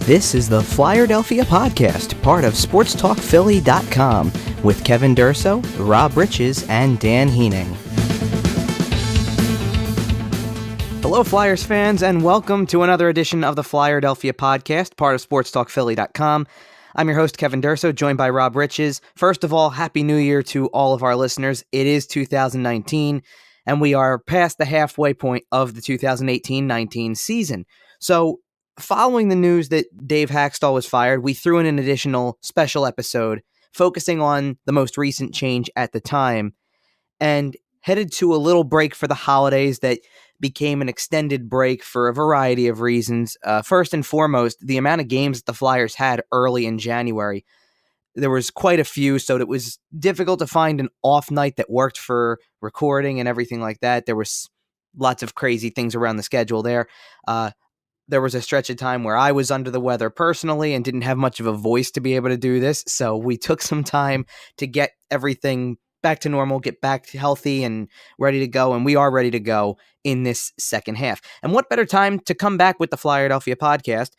This is the Flyerdelphia podcast, part of sportstalkphilly.com, with Kevin Durso, Rob Riches, and Dan Heening. Hello, Flyers fans, and welcome to another edition of the Flyerdelphia podcast, part of sportstalkphilly.com. I'm your host, Kevin Durso, joined by Rob Riches. First of all, Happy New Year to all of our listeners. It is 2019, and we are past the halfway point of the 2018-19 season. So, following the news that Dave Hakstol was fired, we threw in an additional special episode focusing on the most recent change at the time and headed to a little break for the holidays that became an extended break for a variety of reasons. First and foremost, the amount of games that the Flyers had early in January. There was quite a few, so it was difficult to find an off night that worked for recording and everything like that. There was lots of crazy things around the schedule there. There was a stretch of time where I was under the weather personally and didn't have much of a voice to be able to do this. So we took some time to get everything back to normal, get back healthy and ready to go. And we are ready to go in this second half. And what better time to come back with the Flyerdelphia podcast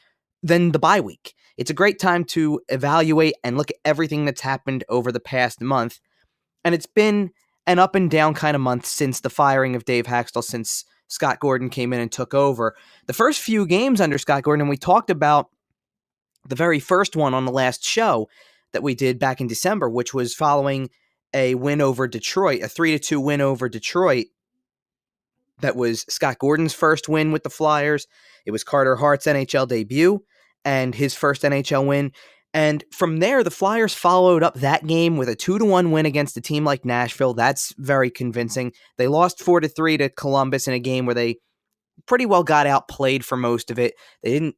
than the bye week? It's a great time to evaluate and look at everything that's happened over the past month. And it's been an up and down kind of month since the firing of Dave Hakstol, since Scott Gordon came in and took over. The first few games under Scott Gordon, and we talked about the very first one on the last show that we did back in December, which was following a win over Detroit, a 3-2 win over Detroit. That was Scott Gordon's first win with the Flyers. It was Carter Hart's NHL debut and his first NHL win. And from there, the Flyers followed up that game with a 2-1 win against a team like Nashville. That's very convincing. They lost 4-3 to Columbus in a game where they pretty well got outplayed for most of it. They didn't,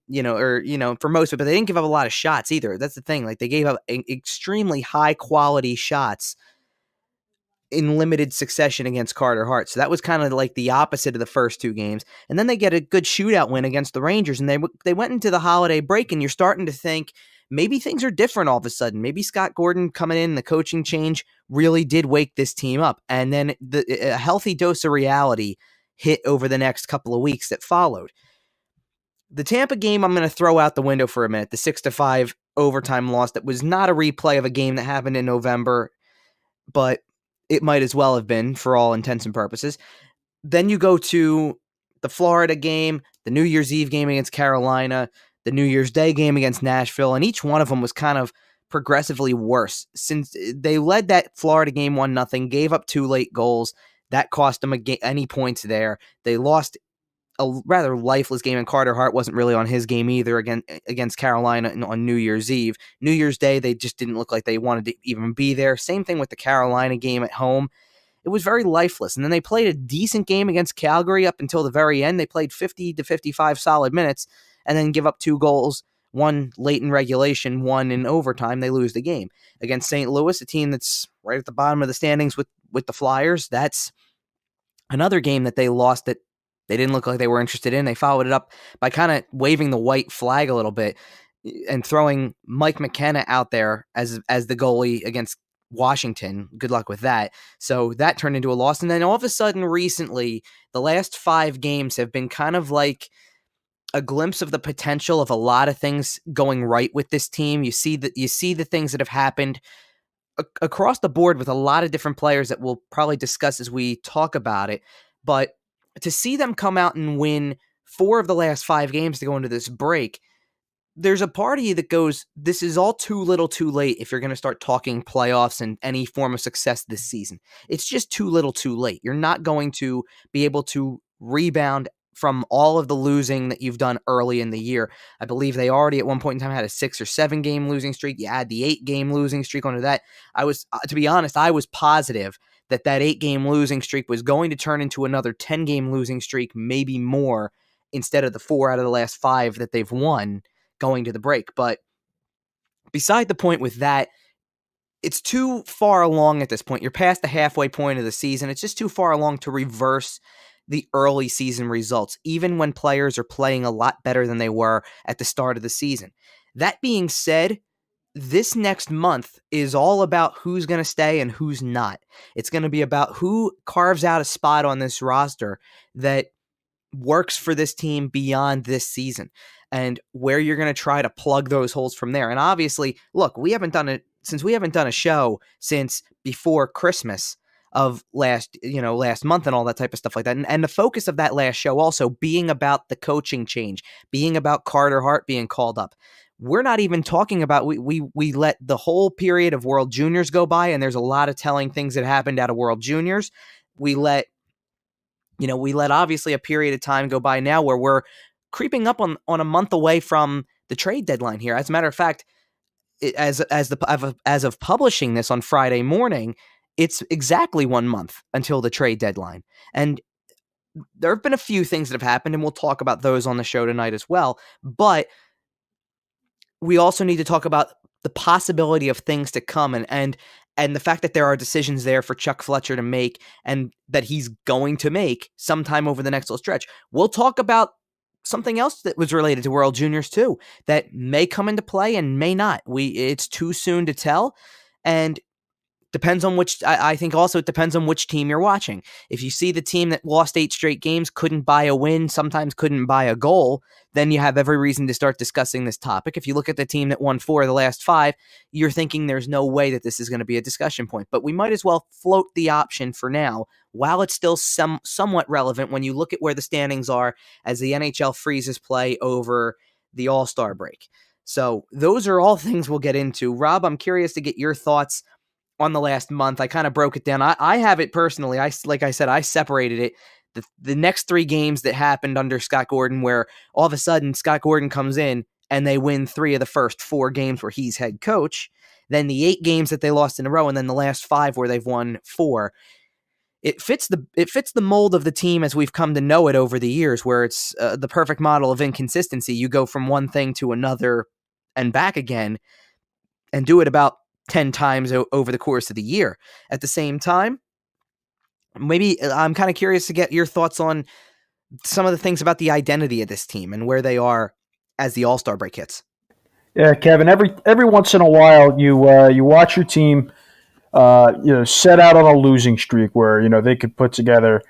for most of it, but they didn't give up a lot of shots either. That's the thing. Like, they gave up extremely high quality shots in limited succession against Carter Hart. So that was kind of like the opposite of the first two games. And then they get a good shootout win against the Rangers, and they went into the holiday break, and you're starting to think, maybe things are different all of a sudden. Maybe Scott Gordon coming in, the coaching change really did wake this team up. And then a healthy dose of reality hit over the next couple of weeks that followed. The Tampa game, I'm going to throw out the window for a minute. The 6-5 overtime loss that was not a replay of a game that happened in November, but it might as well have been for all intents and purposes. Then you go to the Florida game, the New Year's Eve game against Carolina, the New Year's Day game against Nashville, and each one of them was kind of progressively worse. Since they led that Florida game 1-0, gave up 2 late goals. That cost them any points there. They lost a rather lifeless game, and Carter Hart wasn't really on his game either against Carolina on New Year's Eve. New Year's Day, they just didn't look like they wanted to even be there. Same thing with the Carolina game at home. It was very lifeless. And then they played a decent game against Calgary up until the very end. They played 50 to 55 solid minutes and then give up 2 goals, one late in regulation, one in overtime. They lose the game. Against St. Louis, a team that's right at the bottom of the standings with the Flyers, that's another game that they lost that they didn't look like they were interested in. They followed it up by kind of waving the white flag a little bit and throwing Mike McKenna out there as the goalie against Washington. Good luck with that. So that turned into a loss. And then all of a sudden recently, the last 5 games have been kind of like a glimpse of the potential of a lot of things going right with this team. You see the things that have happened across the board with a lot of different players that we'll probably discuss as we talk about it. But to see them come out and win 4 of the last 5 games to go into this break, there's a part of you that goes, this is all too little too late if you're going to start talking playoffs and any form of success this season. It's just too little too late. You're not going to be able to rebound from all of the losing that you've done early in the year. I believe they already at one point in time had a 6 or 7 game losing streak. You add the 8 game losing streak onto that. To be honest, I was positive that 8 game losing streak was going to turn into another 10 game losing streak, maybe more, instead of the 4 out of the last 5 that they've won going to the break. But beside the point with that, it's too far along at this point. You're past the halfway point of the season. It's just too far along to reverse the early season results, even when players are playing a lot better than they were at the start of the season. That being said, this next month is all about who's going to stay and who's not. It's going to be about who carves out a spot on this roster that works for this team beyond this season, and where you're going to try to plug those holes from there. And obviously, look, we haven't done a show since before Christmas of last month and all that type of stuff like that. And the focus of that last show also being about the coaching change, being about Carter Hart being called up. We're not even talking about we let the whole period of World Juniors go by, and there's a lot of telling things that happened out of World Juniors. We let obviously a period of time go by now where we're creeping up on a month away from the trade deadline here. As a matter of fact, as of publishing this on Friday morning, it's exactly 1 month until the trade deadline. And there have been a few things that have happened, and we'll talk about those on the show tonight as well. But we also need to talk about the possibility of things to come, and the fact that there are decisions there for Chuck Fletcher to make, and that he's going to make sometime over the next little stretch. We'll talk about something else that was related to World Juniors too, that may come into play and may not. It's too soon to tell, and depends on which. I think also it depends on which team you're watching. If you see the team that lost 8 straight games, couldn't buy a win, sometimes couldn't buy a goal, then you have every reason to start discussing this topic. If you look at the team that won 4 of the last 5, you're thinking there's no way that this is going to be a discussion point. But we might as well float the option for now while it's still somewhat relevant when you look at where the standings are as the NHL freezes play over the All-Star break. So those are all things we'll get into. Rob, I'm curious to get your thoughts on the last month. I kind of broke it down. I have it personally. Like I said, I separated it. The next 3 games that happened under Scott Gordon, where all of a sudden Scott Gordon comes in and they win 3 of the first 4 games where he's head coach. Then the 8 games that they lost in a row, and then the last 5 where they've won 4. It fits the mold of the team as we've come to know it over the years, where it's the perfect model of inconsistency. You go from one thing to another and back again, and do it about 10 times over the course of the year. At the same time, maybe I'm kind of curious to get your thoughts on some of the things about the identity of this team and where they are as the All-Star break hits. Yeah, Kevin. Every once in a while, you watch your team, set out on a losing streak where they could put together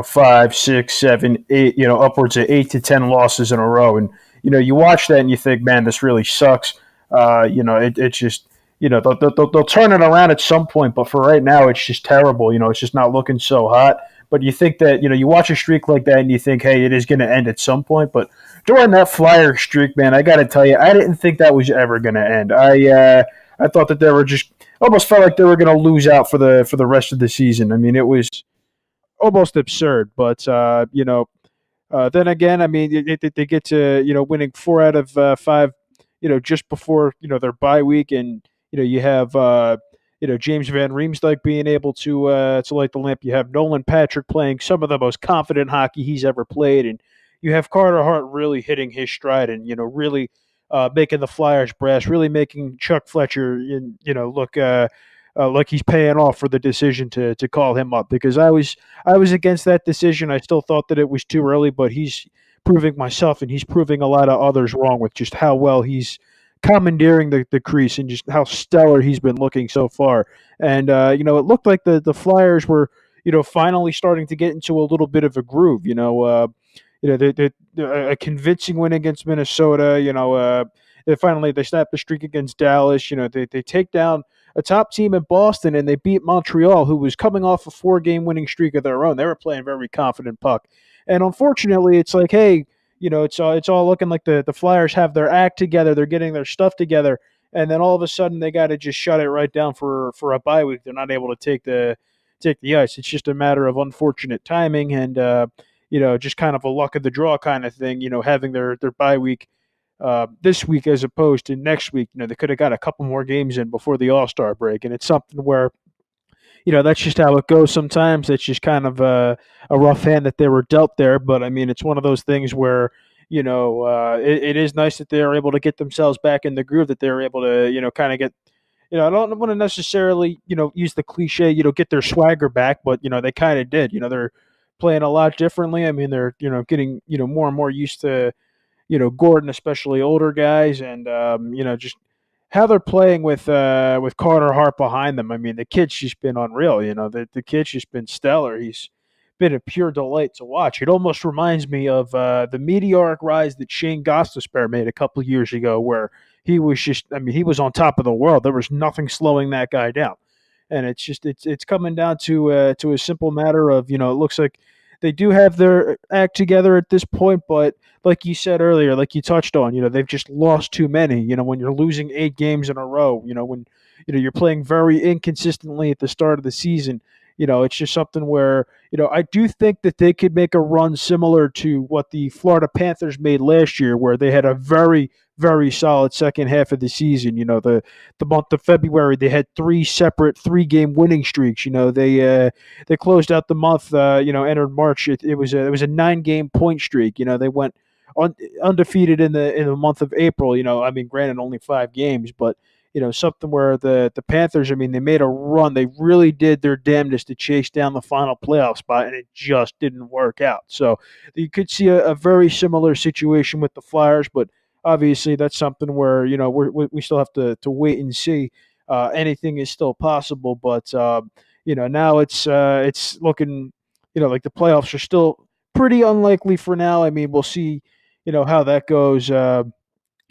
5, 6, 7, 8, upwards of 8 to 10 losses in a row, and you watch that and you think, man, this really sucks. It's just they'll turn it around at some point, but for right now, it's just terrible. It's just not looking so hot. But you think that you watch a streak like that and you think, hey, it is going to end at some point. But during that Flyer streak, man, I got to tell you, I didn't think that was ever going to end. I thought that they were just almost felt like they were going to lose out for the rest of the season. I mean, it was almost absurd. But then again, I mean, they get to winning 4 out of 5, just before their bye week, and you have James Van Riemsdyk being able to light the lamp. You have Nolan Patrick playing some of the most confident hockey he's ever played, and you have Carter Hart really hitting his stride and really making the Flyers brass, really making Chuck Fletcher look like he's paying off for the decision to call him up, because I was against that decision. I still thought that it was too early, but he's proving myself and he's proving a lot of others wrong with just how well he's commandeering the crease and just how stellar he's been looking so far. And it looked like the Flyers were finally starting to get into a little bit of a groove. A convincing win against Minnesota. They snapped the streak against Dallas. They take down a top team in Boston, and they beat Montreal, who was coming off a 4-game winning streak of their own. They were playing very confident puck. And unfortunately, it's like, hey, it's all looking like the Flyers have their act together. They're getting their stuff together. And then all of a sudden, they got to just shut it right down for a bye week. They're not able to take the ice. It's just a matter of unfortunate timing and, just kind of a luck of the draw kind of thing, having their bye week this week as opposed to next week. They could have got a couple more games in before the All-Star break. And it's something where that's just how it goes sometimes. It's just kind of a rough hand that they were dealt there. But, I mean, it's one of those things where, it is nice that they are able to get themselves back in the groove, that they're able to, kind of get, I don't want to necessarily, use the cliche, get their swagger back, but, they kind of did. They're playing a lot differently. I mean, they're, getting, more and more used to, Gordon, especially older guys, and, just how they're playing with Carter Hart behind them. I mean, the kid's just been unreal. The kid's just been stellar. He's been a pure delight to watch. It almost reminds me of the meteoric rise that Shane Gostisbehere made a couple of years ago, where he was just, I mean, he was on top of the world. There was nothing slowing that guy down. And it's coming down to a simple matter of, it looks like they do have their act together at this point, but like you said earlier, like you touched on, they've just lost too many. When you're losing 8 games in a row, when you're playing very inconsistently at the start of the season, it's just something where, I do think that they could make a run similar to what the Florida Panthers made last year, where they had a very, very solid second half of the season. The month of February, they had 3 separate 3-game winning streaks. They closed out the month. Entered March. It was a 9-game point streak. They went undefeated in the month of April. I mean, granted, only 5 games, but something where the Panthers, I mean, they made a run. They really did their damnedest to chase down the final playoff spot, and it just didn't work out. So you could see a very similar situation with the Flyers, but obviously that's something where we still have to wait and see. Anything is still possible, but now it's looking like the playoffs are still pretty unlikely for now. I mean, we'll see how that goes.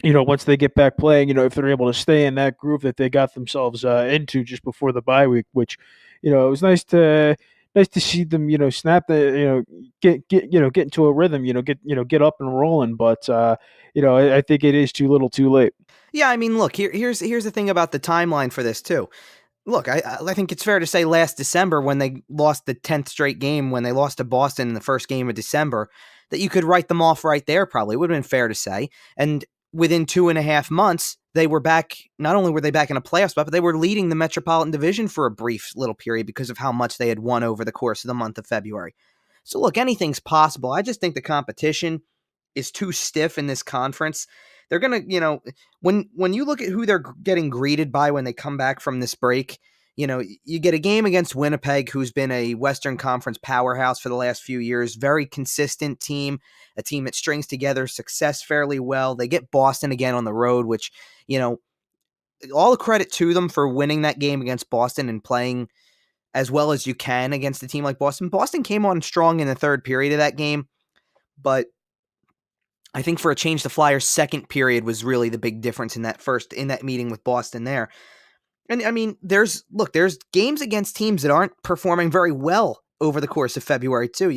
Once they get back playing, if they're able to stay in that groove that they got themselves into just before the bye week, which, it was nice to see them, snap the, get into a rhythm, get up and rolling. But, I think it is too little too late. Yeah, I mean, look, here's the thing about the timeline for this too. Look, I think it's fair to say last December when they lost the 10th straight game, when they lost to Boston in the first game of December, that you could write them off right there probably. It would have been fair to say. And within 2.5 months, they were back, not only were they back in a playoff spot, but they were leading the Metropolitan Division for a brief little period because of how much they had won over the course of the month of February. So look, anything's possible. I just think the competition is too stiff in this conference. They're going to, when you look at who they're getting greeted by when they come back from this break, you get a game against Winnipeg, who's been a Western Conference powerhouse for the last few years, very consistent team, a team that strings together success fairly well. They get Boston again on the road, which, all the credit to them for winning that game against Boston and playing as well as you can against a team like Boston. Boston came on strong in the third period of that game, but I think for a change, the Flyers' second period was really the big difference in that meeting with Boston there. And I mean, there's games against teams that aren't performing very well over the course of February too.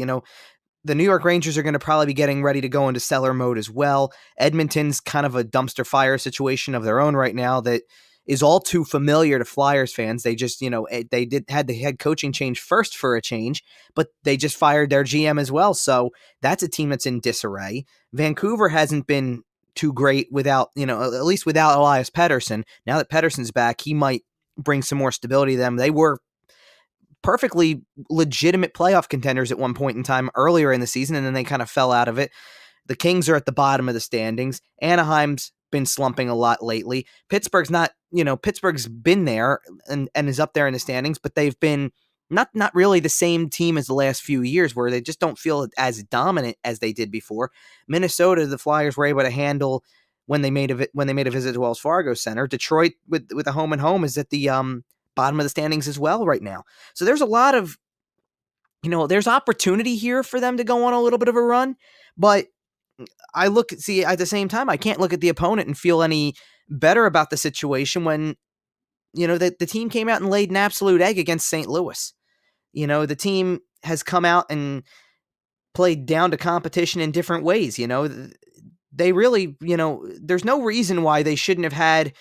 The New York Rangers are going to probably be getting ready to go into cellar mode as well. Edmonton's kind of a dumpster fire situation of their own right now that is all too familiar to Flyers fans. They just, they had the head coaching change first for a change, but they just fired their GM as well. So that's a team that's in disarray. Vancouver hasn't been too great without, at least without Elias Pettersson. Now that Pettersson's back, he might bring some more stability to them. They were perfectly legitimate playoff contenders at one point in time earlier in the season, and then they kind of fell out of it. The Kings are at the bottom of the standings. Anaheim's been slumping a lot lately. Pittsburgh's Pittsburgh's been there and is up there in the standings, but they've been not really the same team as the last few years, where they just don't feel as dominant as they did before. Minnesota, the Flyers were able to handle when they made a visit to Wells Fargo Center. Detroit with a home and home is at the bottom of the standings as well right now. So there's a lot of, there's opportunity here for them to go on a little bit of a run, but at the same time, I can't look at the opponent and feel any better about the situation when, the team came out and laid an absolute egg against St. Louis. The team has come out and played down to competition in different ways. They really, there's no reason why they shouldn't have had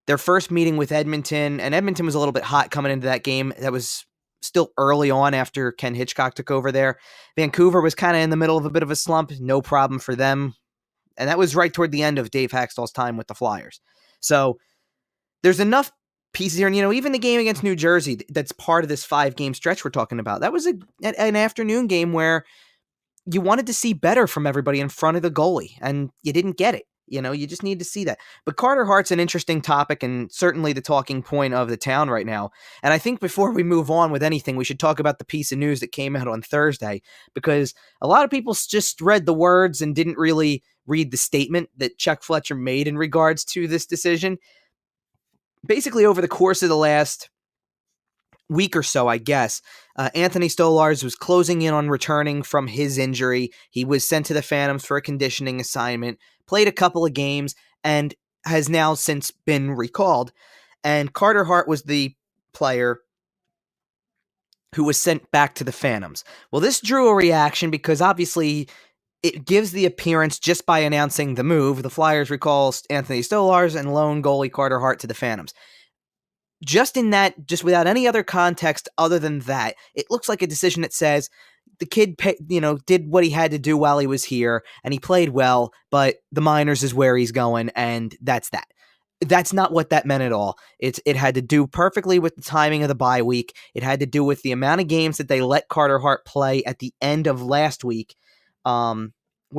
their first meeting with Edmonton, and Edmonton was a little bit hot coming into that game. That was still early on after Ken Hitchcock took over there. Vancouver was kind of in the middle of a bit of a slump, no problem for them. And that was right toward the end of Dave Haxtell's time with the Flyers. So there's enough pieces here. And, even the game against New Jersey, that's part of this 5-game stretch we're talking about. That was an afternoon game where you wanted to see better from everybody in front of the goalie, and you didn't get it. You just need to see that. But Carter Hart's an interesting topic and certainly the talking point of the town right now. And I think before we move on with anything, we should talk about the piece of news that came out on Thursday, because a lot of people just read the words and didn't really read the statement that Chuck Fletcher made in regards to this decision. Basically, over the course of the last week or so, I guess, Anthony Stolarz was closing in on returning from his injury. He was sent to the Phantoms for a conditioning assignment, played a couple of games, and has now since been recalled. And Carter Hart was the player who was sent back to the Phantoms. Well, this drew a reaction because obviously it gives the appearance, just by announcing the move, the Flyers recall Anthony Stolarz and lone goalie Carter Hart to the Phantoms. Just in that, just without any other context other than that, it looks like a decision that says the kid, did what he had to do while he was here, and he played well, but the minors is where he's going, and that's that. That's not what that meant at all. It had to do perfectly with the timing of the bye week. It had to do with the amount of games that they let Carter Hart play at the end of last week. When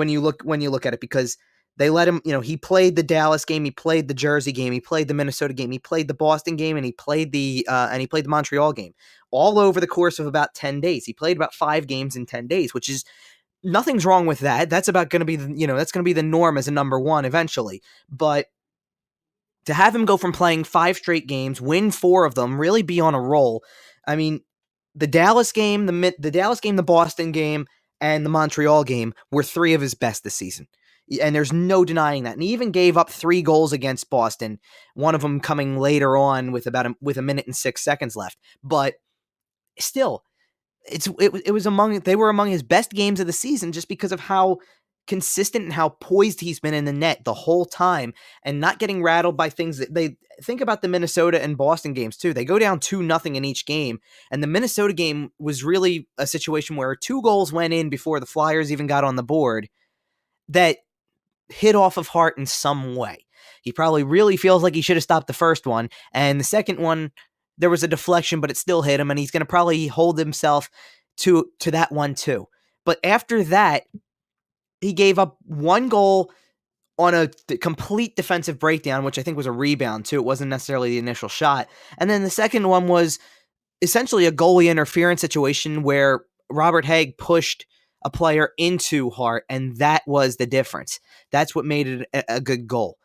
you look at it, because they let him, he played the Dallas game, he played the Jersey game, he played the Minnesota game, he played the Boston game, and he played the Montreal game, all over the course of about 10 days. He played about 5 games in 10 days, which is nothing's wrong with that. That's about going to be, that's going to be the norm as a number one eventually. But to have him go from playing 5 straight games, win 4 of them, really be on a roll. I mean, the Dallas game, the Boston game, and the Montreal game were 3 of his best this season. And there's no denying that. And he even gave up 3 goals against Boston, one of them coming later on with a minute and 6 seconds left. But still, they were among his best games of the season, just because of how consistent and how poised he's been in the net the whole time, and not getting rattled by things that they think about. The Minnesota and Boston games too. They go down 2-0 in each game, and the Minnesota game was really a situation where 2 goals went in before the Flyers even got on the board that hit off of Hart in some way. He probably really feels like he should have stopped the first one, and the second one, there was a deflection, but it still hit him, and he's going to probably hold himself to that one too. But after that, he gave up 1 goal on a complete defensive breakdown, which I think was a rebound too. It wasn't necessarily the initial shot. And then the second one was essentially a goalie interference situation where Robert Haig pushed a player into Hart, and that was the difference. That's what made it a good goal.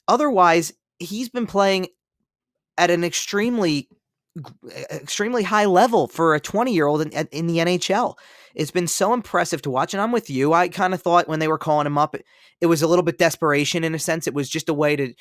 Otherwise, he's been playing at an extremely high level for a 20-year-old in the NHL. It's been so impressive to watch, and I'm with you. I kind of thought when they were calling him up, it was a little bit desperation in a sense. It was just a way to,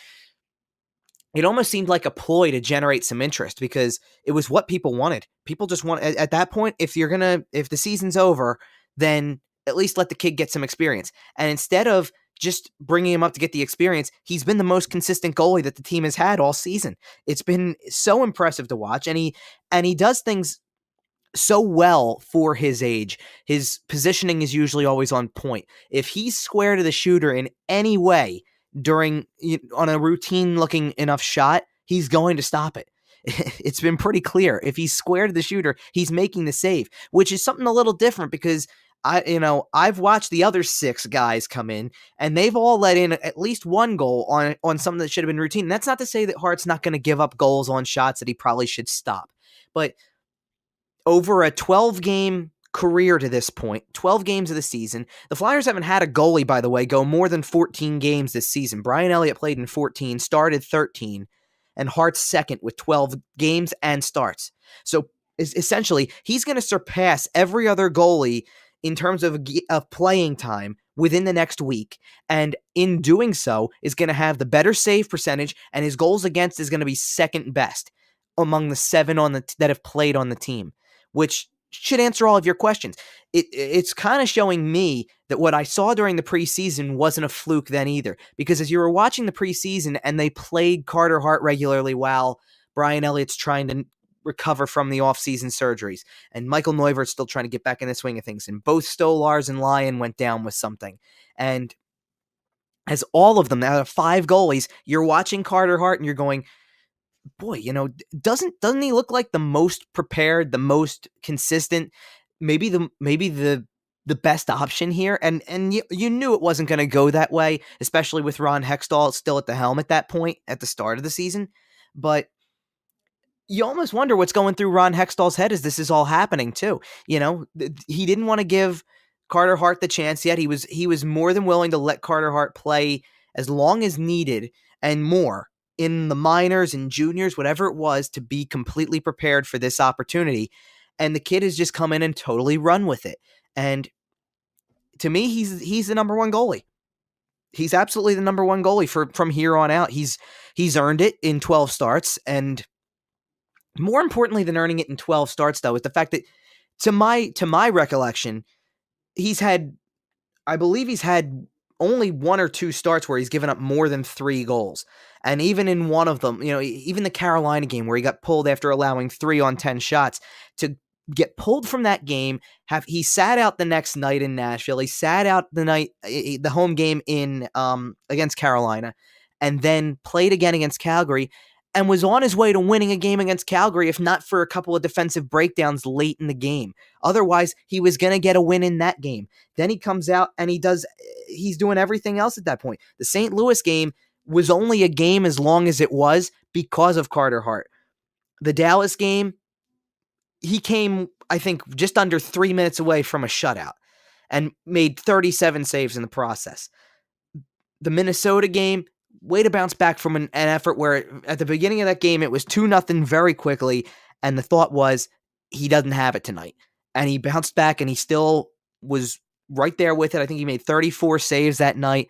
it almost seemed like a ploy to generate some interest, because it was what people wanted. People just want, at that point, if the season's over, then at least let the kid get some experience. And instead of just bringing him up to get the experience, he's been the most consistent goalie that the team has had all season. It's been so impressive to watch, and he does things so well for his age. His positioning is usually always on point. If he's square to the shooter in any way on a routine looking enough shot, he's going to stop it. It's been pretty clear. If he's square to the shooter, he's making the save, which is something a little different, because I've watched the other 6 guys come in, and they've all let in at least 1 goal on something that should have been routine. And that's not to say that Hart's not going to give up goals on shots that he probably should stop. But over a 12-game career to this point, 12 games of the season, the Flyers haven't had a goalie, by the way, go more than 14 games this season. Brian Elliott played in 14, started 13, and Hart's second with 12 games and starts. So essentially, he's going to surpass every other goalie in terms of playing time within the next week, and in doing so is going to have the better save percentage, and his goals against is going to be second best among the 7 that have played on the team, which should answer all of your questions. It's kind of showing me that what I saw during the preseason wasn't a fluke then either, because as you were watching the preseason and they played Carter Hart regularly while Brian Elliott's trying to recover from the offseason surgeries, and Michael Neuvirth's still trying to get back in the swing of things, and both Stolarz and Lyon went down with something. And as all of them, out of 5 goalies, you're watching Carter Hart and you're going, boy, doesn't he look like the most prepared, the most consistent, maybe the best option here? And you knew it wasn't going to go that way, especially with Ron Hextall still at the helm at that point at the start of the season. But you almost wonder what's going through Ron Hextall's head as this is all happening too. He didn't want to give Carter Hart the chance yet. He was more than willing to let Carter Hart play as long as needed and more in the minors and juniors, whatever it was, to be completely prepared for this opportunity. And the kid has just come in and totally run with it. And to me, he's the number one goalie. He's absolutely the number one goalie from here on out. He's earned it in 12 starts, and more importantly than earning it in 12 starts, though, is the fact that to my recollection, I believe he's had only one or two starts where he's given up more than 3 goals. And even in one of them, even the Carolina game where he got pulled after allowing 3 on 10 shots, to get pulled from that game, he sat out the next night in Nashville. He sat out the home game in against Carolina, and then played again against Calgary, and was on his way to winning a game against Calgary if not for a couple of defensive breakdowns late in the game. Otherwise, he was going to get a win in that game. Then he comes out and he's doing everything else at that point. The St. Louis game was only a game as long as it was because of Carter Hart. The Dallas game, he came, I think, just under 3 minutes away from a shutout and made 37 saves in the process. The Minnesota game, way to bounce back from an effort where at the beginning of that game it was 2-0 very quickly, and the thought was he doesn't have it tonight. And he bounced back and he still was right there with it. I think he made 34 saves that night,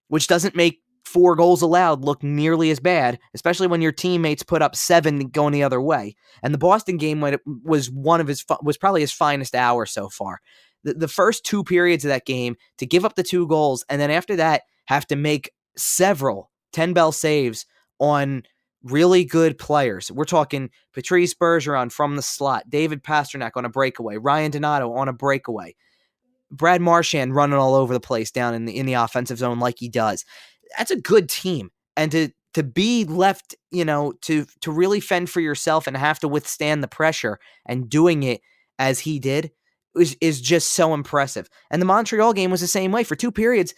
which doesn't make 4 goals allowed look nearly as bad, especially when your teammates put up 7 going the other way. And the Boston game was probably his finest hour so far. The first 2 periods of that game, to give up the 2 goals, and then after that have to make several 10-bell saves on really good players. We're talking Patrice Bergeron from the slot, David Pastrnak on a breakaway, Ryan Donato on a breakaway, Brad Marchand running all over the place down in the offensive zone like he does. That's a good team. And to be left, to really fend for yourself and have to withstand the pressure and doing it as he did is just so impressive. And the Montreal game was the same way. For 2 periods,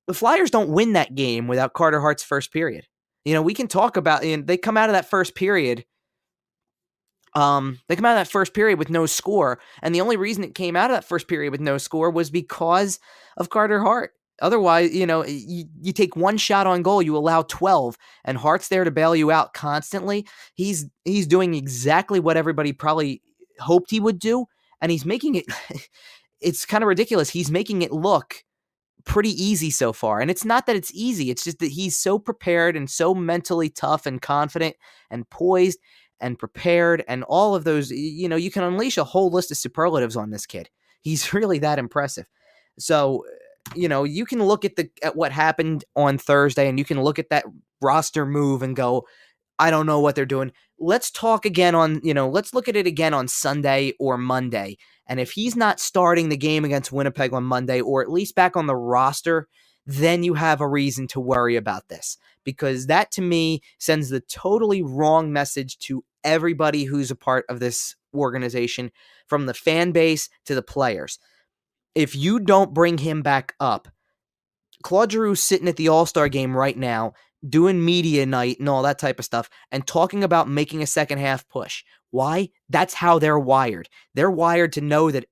the Flyers don't win that game without Carter Hart's first period. We can talk about, they come out of that first period. With no score, and the only reason it came out of that first period with no score was because of Carter Hart. Otherwise, you take 1 shot on goal, you allow 12, and Hart's there to bail you out constantly. He's doing exactly what everybody probably hoped he would do, and he's making it. It's kind of ridiculous. He's making it look pretty easy so far. And it's not that it's easy. It's just that he's so prepared and so mentally tough and confident and poised and prepared and all of those. You can unleash a whole list of superlatives on this kid. He's really that impressive. So, you can look at what happened on Thursday, and you can look at that roster move and go, I don't know what they're doing. Let's talk again let's look at it again on Sunday or Monday. And if he's not starting the game against Winnipeg on Monday, or at least back on the roster, then you have a reason to worry about this. Because that, to me, sends the totally wrong message to everybody who's a part of this organization, from the fan base to the players. If you don't bring him back up, Claude Giroux's sitting at the All-Star game right now, doing media night and all that type of stuff, and talking about making a second half push. Why? That's how they're wired. They're wired to know that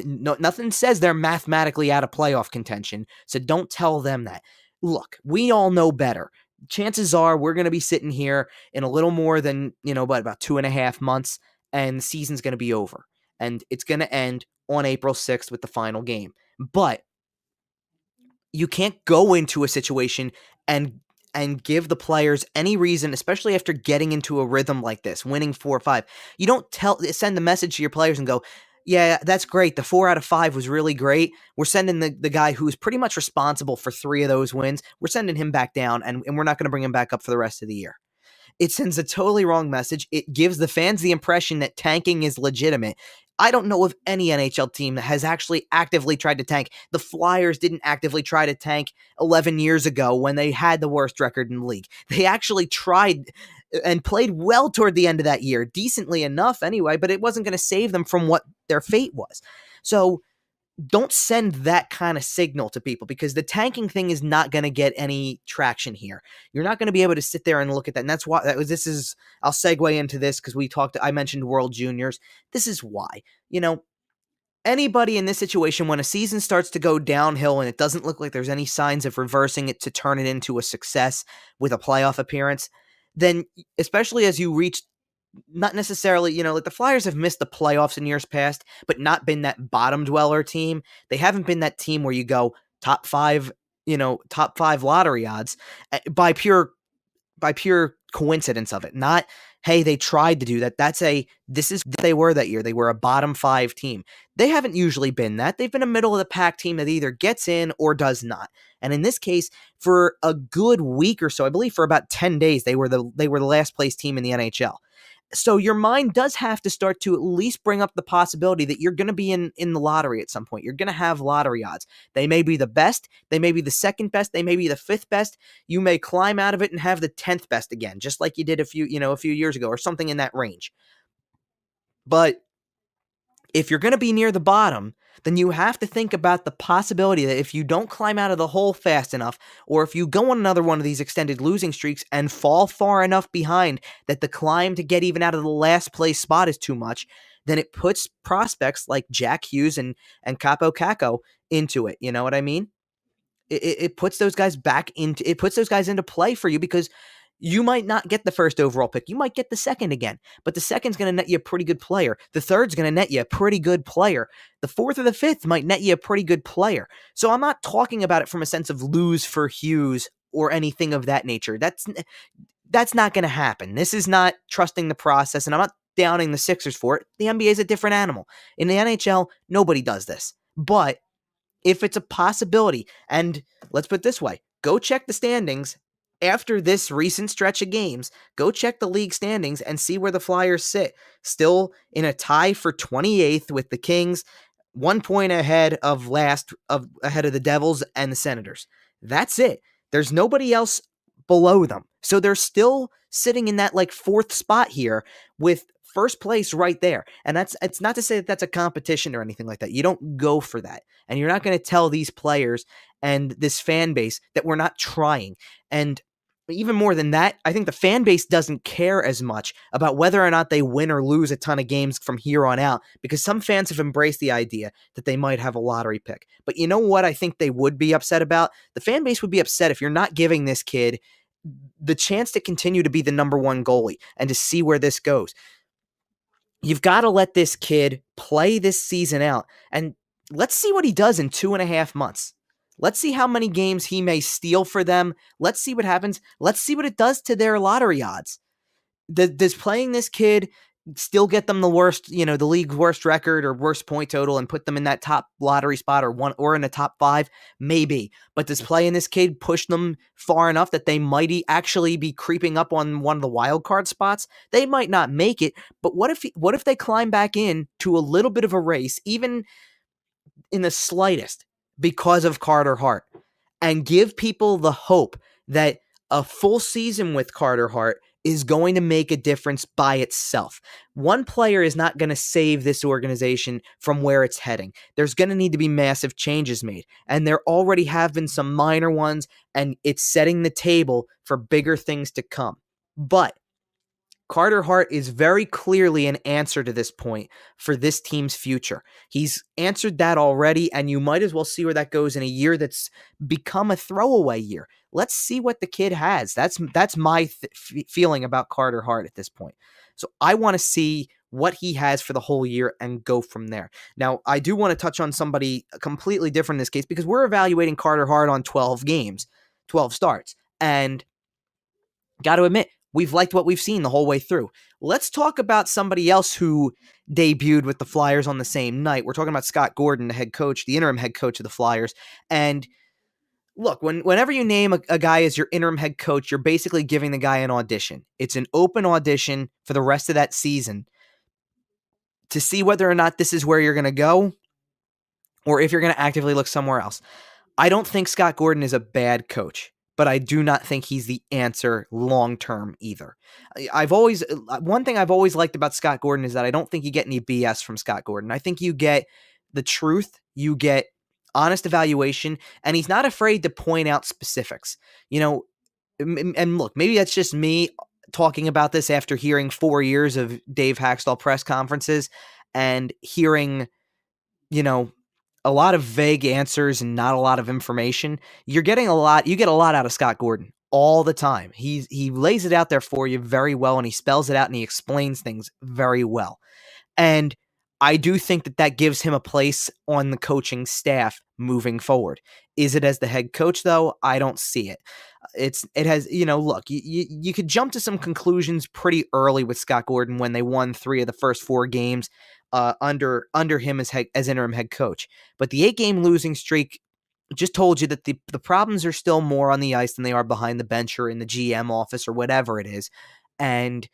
nothing says they're mathematically out of playoff contention, so don't tell them that. Look, we all know better. Chances are we're going to be sitting here in a little more than, about 2.5 months, and the season's going to be over. And it's going to end on April 6th with the final game. But you can't go into a situation and give the players any reason, especially after getting into a rhythm like this, winning 4-5. You don't send the message to your players and go, yeah, that's great. The 4 out of 5 was really great. We're sending the guy who's pretty much responsible for 3 of those wins. We're sending him back down, and we're not going to bring him back up for the rest of the year. It sends a totally wrong message. It gives the fans the impression that tanking is legitimate. I don't know of any NHL team that has actually actively tried to tank. The Flyers didn't actively try to tank 11 years ago when they had the worst record in the league. They actually tried and played well toward the end of that year, decently enough anyway, but it wasn't going to save them from what their fate was. So don't send that kind of signal to people, because the tanking thing is not going to get any traction here. You're not going to be able to sit there and look at that. And that's why I'll segue into this because I mentioned World Juniors. This is why, anybody in this situation, when a season starts to go downhill and it doesn't look like there's any signs of reversing it to turn it into a success with a playoff appearance, then especially as you reach not necessarily, like the Flyers have missed the playoffs in years past, but not been that bottom dweller team. They haven't been that team where you go top five lottery odds by pure coincidence of it. Not, hey, they tried to do that. This is what they were that year. They were a bottom 5 team. They haven't usually been that. They've been a middle of the pack team that either gets in or does not. And in this case, for a good week or so, I believe for about 10 days, they were the last place team in the NHL. So your mind does have to start to at least bring up the possibility that you're going to be in the lottery at some point. You're going to have lottery odds. They may be the best. They may be the second best. They may be the 5th best. You may climb out of it and have the 10th best again, just like you did a few years ago or something in that range. But if you're going to be near the bottom, then you have to think about the possibility that if you don't climb out of the hole fast enough, or if you go on another one of these extended losing streaks and fall far enough behind that the climb to get even out of the last place spot is too much, then it puts prospects like Jack Hughes and Capo Caco into it. You know what I mean? It puts those guys into play for you, because you might not get the first overall pick. You might get the second again, but the second's going to net you a pretty good player. The third's going to net you a pretty good player. The 4th or the 5th might net you a pretty good player. So I'm not talking about it from a sense of lose for Hughes or anything of that nature. That's not going to happen. This is not trusting the process, and I'm not downing the Sixers for it. The NBA is a different animal. In the NHL, nobody does this. But if it's a possibility, and let's put it this way, go check the standings after this recent stretch of games. Go check the league standings and see where the Flyers sit. Still in a tie for 28th with the Kings, 1 point ahead of the Devils and the Senators. That's it. There's nobody else below them. So they're still sitting in that 4th spot here with first place right there. And it's not to say that that's a competition or anything like that. You don't go for that. And you're not going to tell these players and this fan base that we're not trying. And even more than that, I think the fan base doesn't care as much about whether or not they win or lose a ton of games from here on out, because some fans have embraced the idea that they might have a lottery pick. But you know what I think they would be upset about? The fan base would be upset if you're not giving this kid the chance to continue to be the number 1 goalie and to see where this goes. You've got to let this kid play this season out, and let's see what he does in 2.5 months. Let's see how many games he may steal for them. Let's see what happens. Let's see what it does to their lottery odds. Does playing this kid still get them the league's worst record or worst point total and put them in that top lottery spot or in the top 5? Maybe. But does playing this kid push them far enough that they might actually be creeping up on one of the wild card spots? They might not make it, but what if they climb back in to a little bit of a race, even in the slightest, because of Carter Hart, and give people the hope that a full season with Carter Hart is going to make a difference by itself. One player is not going to save this organization from where it's heading. There's going to need to be massive changes made, and there already have been some minor ones, and it's setting the table for bigger things to come. But Carter Hart is very clearly an answer to this point for this team's future. He's answered that already, and you might as well see where that goes in a year that's become a throwaway year. Let's see what the kid has. That's my feeling about Carter Hart at this point. So I want to see what he has for the whole year and go from there. Now, I do want to touch on somebody completely different in this case, because we're evaluating Carter Hart on 12 games, 12 starts, and got to admit, we've liked what we've seen the whole way through. Let's talk about somebody else who debuted with the Flyers on the same night. We're talking about Scott Gordon, the head coach, the interim head coach of the Flyers. And look, whenever you name a guy as your interim head coach, you're basically giving the guy an audition. It's an open audition for the rest of that season to see whether or not this is where you're going to go, or if you're going to actively look somewhere else. I don't think Scott Gordon is a bad coach, but I do not think he's the answer long-term either. One thing I've always liked about Scott Gordon is that I don't think you get any BS from Scott Gordon. I think you get the truth, you get honest evaluation, and he's not afraid to point out specifics. And look, maybe that's just me talking about this after hearing 4 years of Dave Haxtell press conferences and hearing a lot of vague answers and not a lot of information. You get a lot out of Scott Gordon all the time. He lays it out there for you very well, and he spells it out and he explains things very well. And I do think that gives him a place on the coaching staff moving forward. Is it as the head coach, though? I don't see it. It has, look, you could jump to some conclusions pretty early with Scott Gordon when they won 3 of the first 4 games under him as interim head coach. But the 8-game losing streak just told you that the problems are still more on the ice than they are behind the bench or in the GM office or whatever it is. And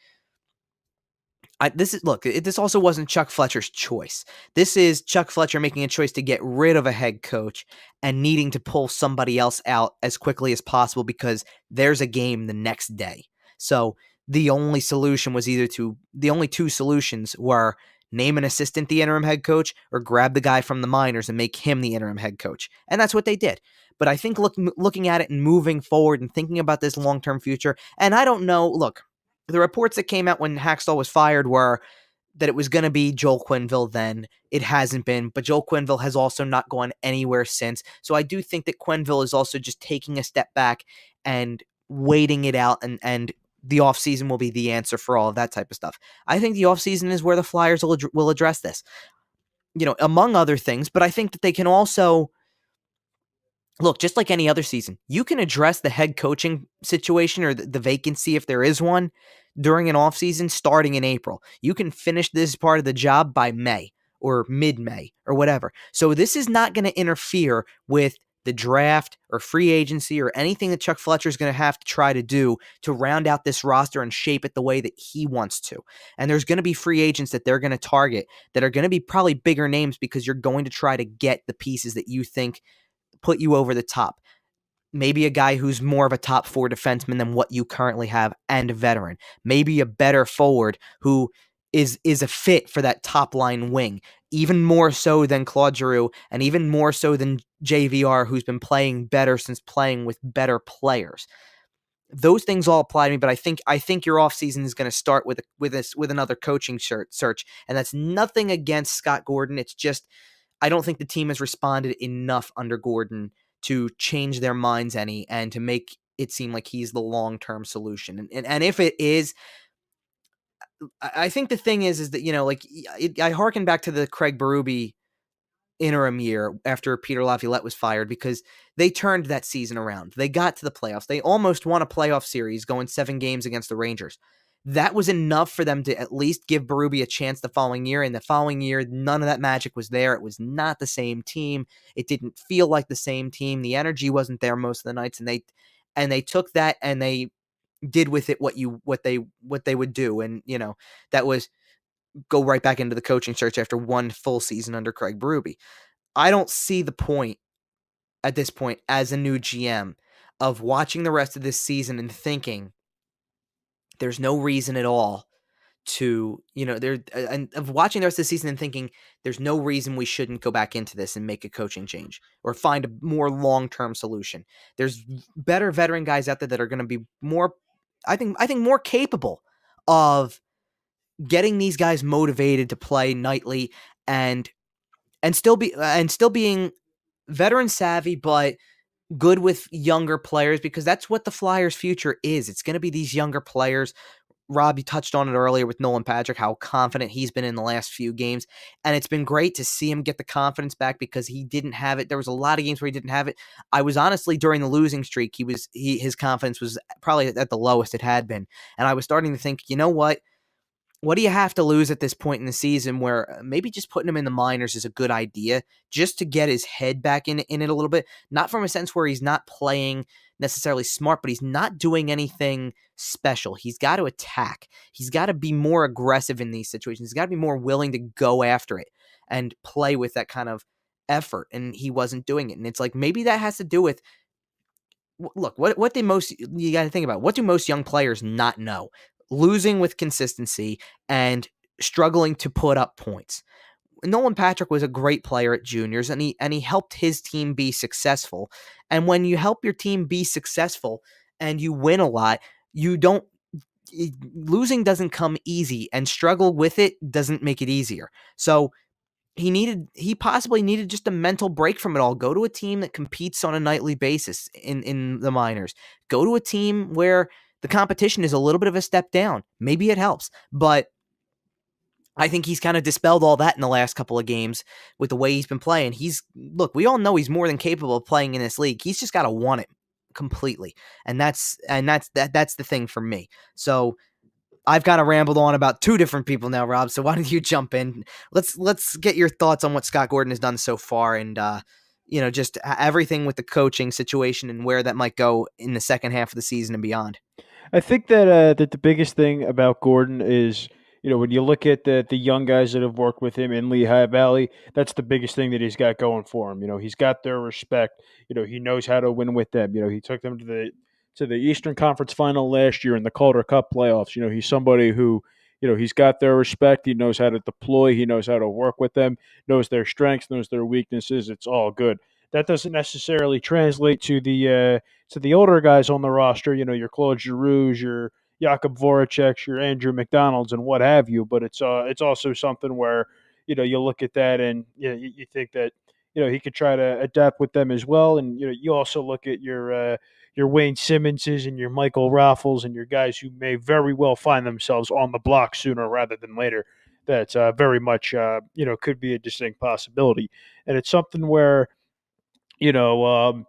this also wasn't Chuck Fletcher's choice. This is Chuck Fletcher making a choice to get rid of a head coach and needing to pull somebody else out as quickly as possible because there's a game the next day. So the only two solutions were name an assistant the interim head coach or grab the guy from the minors and make him the interim head coach. And that's what they did. But I think looking at it and moving forward and thinking about this long-term future, and I don't know, look, the reports that came out when Hackstall was fired were that it was going to be Joel Quenneville then. It hasn't been, but Joel Quenneville has also not gone anywhere since. So I do think that Quenneville is also just taking a step back and waiting it out, and the offseason will be the answer for all of that type of stuff. I think the offseason is where the Flyers will address this, among other things, but I think that they can also look, just like any other season, you can address the head coaching situation or the vacancy if there is one during an offseason starting in April. You can finish this part of the job by May or mid-May or whatever. So this is not going to interfere with the draft or free agency or anything that Chuck Fletcher is going to have to try to do to round out this roster and shape it the way that he wants to. And there's going to be free agents that they're going to target that are going to be probably bigger names because you're going to try to get the pieces that you think put you over the top. Maybe a guy who's more of a top 4 defenseman than what you currently have and a veteran. Maybe a better forward who is a fit for that top line wing, even more so than Claude Giroux and even more so than JVR, who's been playing better since playing with better players. Those things all apply to me, but I think your offseason is going to start with another coaching search, and that's nothing against Scott Gordon. It's just I don't think the team has responded enough under Gordon to change their minds any and to make it seem like he's the long-term solution. And if it is, I think the thing is that, I hearken back to the Craig Berube interim year after Peter Laviolette was fired because they turned that season around. They got to the playoffs. They almost won a playoff series going 7 games against the Rangers. That was enough for them to at least give Berube a chance the following year. And the following year, none of that magic was there. It was not the same team. It didn't feel like the same team. The energy wasn't there most of the nights. And they took that and they did with it what they would do. And, that was go right back into the coaching search after one full season under Craig Berube. I don't see the point at this point as a new GM of watching the rest of this season and thinking there's no reason at all to, and of watching the rest of the season and thinking there's no reason we shouldn't go back into this and make a coaching change or find a more long-term solution. There's better veteran guys out there that are going to be more, I think more capable of getting these guys motivated to play nightly and still being veteran savvy, but good with younger players, because that's what the Flyers' future is. It's going to be these younger players. Rob, you touched on it earlier with Nolan Patrick, how confident he's been in the last few games. And it's been great to see him get the confidence back because he didn't have it. There was a lot of games where he didn't have it. I was honestly, during the losing streak, his confidence was probably at the lowest it had been. And I was starting to think, you know what? What do you have to lose at this point in the season where maybe just putting him in the minors is a good idea just to get his head back in it a little bit? Not from a sense where he's not playing necessarily smart, but he's not doing anything special. He's got to attack. He's got to be more aggressive in these situations. He's got to be more willing to go after it and play with that kind of effort. And he wasn't doing it. And it's like maybe that has to do with, look, what do most, you got to think about, what do most young players not know? Losing with consistency and struggling to put up points. Nolan Patrick was a great player at juniors, and he helped his team be successful. And when you help your team be successful and you win a lot, losing doesn't come easy, and struggle with it doesn't make it easier. So he possibly needed just a mental break from it all. Go to a team that competes on a nightly basis in the minors. Go to a team where the competition is a little bit of a step down. Maybe it helps, but I think he's kind of dispelled all that in the last couple of games with the way he's been playing. Look, we all know he's more than capable of playing in this league. He's just got to want it completely. That's the thing for me. So I've kind of rambled on about two different people now, Rob. So why don't you jump in? Let's get your thoughts on what Scott Gordon has done so far, and just everything with the coaching situation and where that might go in the second half of the season and beyond. I think that the biggest thing about Gordon is, when you look at the young guys that have worked with him in Lehigh Valley, that's the biggest thing that he's got going for him. He's got their respect. He knows how to win with them. He took them to the Eastern Conference Final last year in the Calder Cup playoffs. He's somebody who, he's got their respect. He knows how to deploy. He knows how to work with them. Knows their strengths. Knows their weaknesses. It's all good. That doesn't necessarily translate to the older guys on the roster, your Claude Giroux, your Jakub Voracek, your Andrew McDonald's, and what have you. But it's also something where you look at that and you think that he could try to adapt with them as well. And you also look at your Wayne Simmonses and your Michael Raffles and your guys who may very well find themselves on the block sooner rather than later. That's very much could be a distinct possibility, and it's something where you know,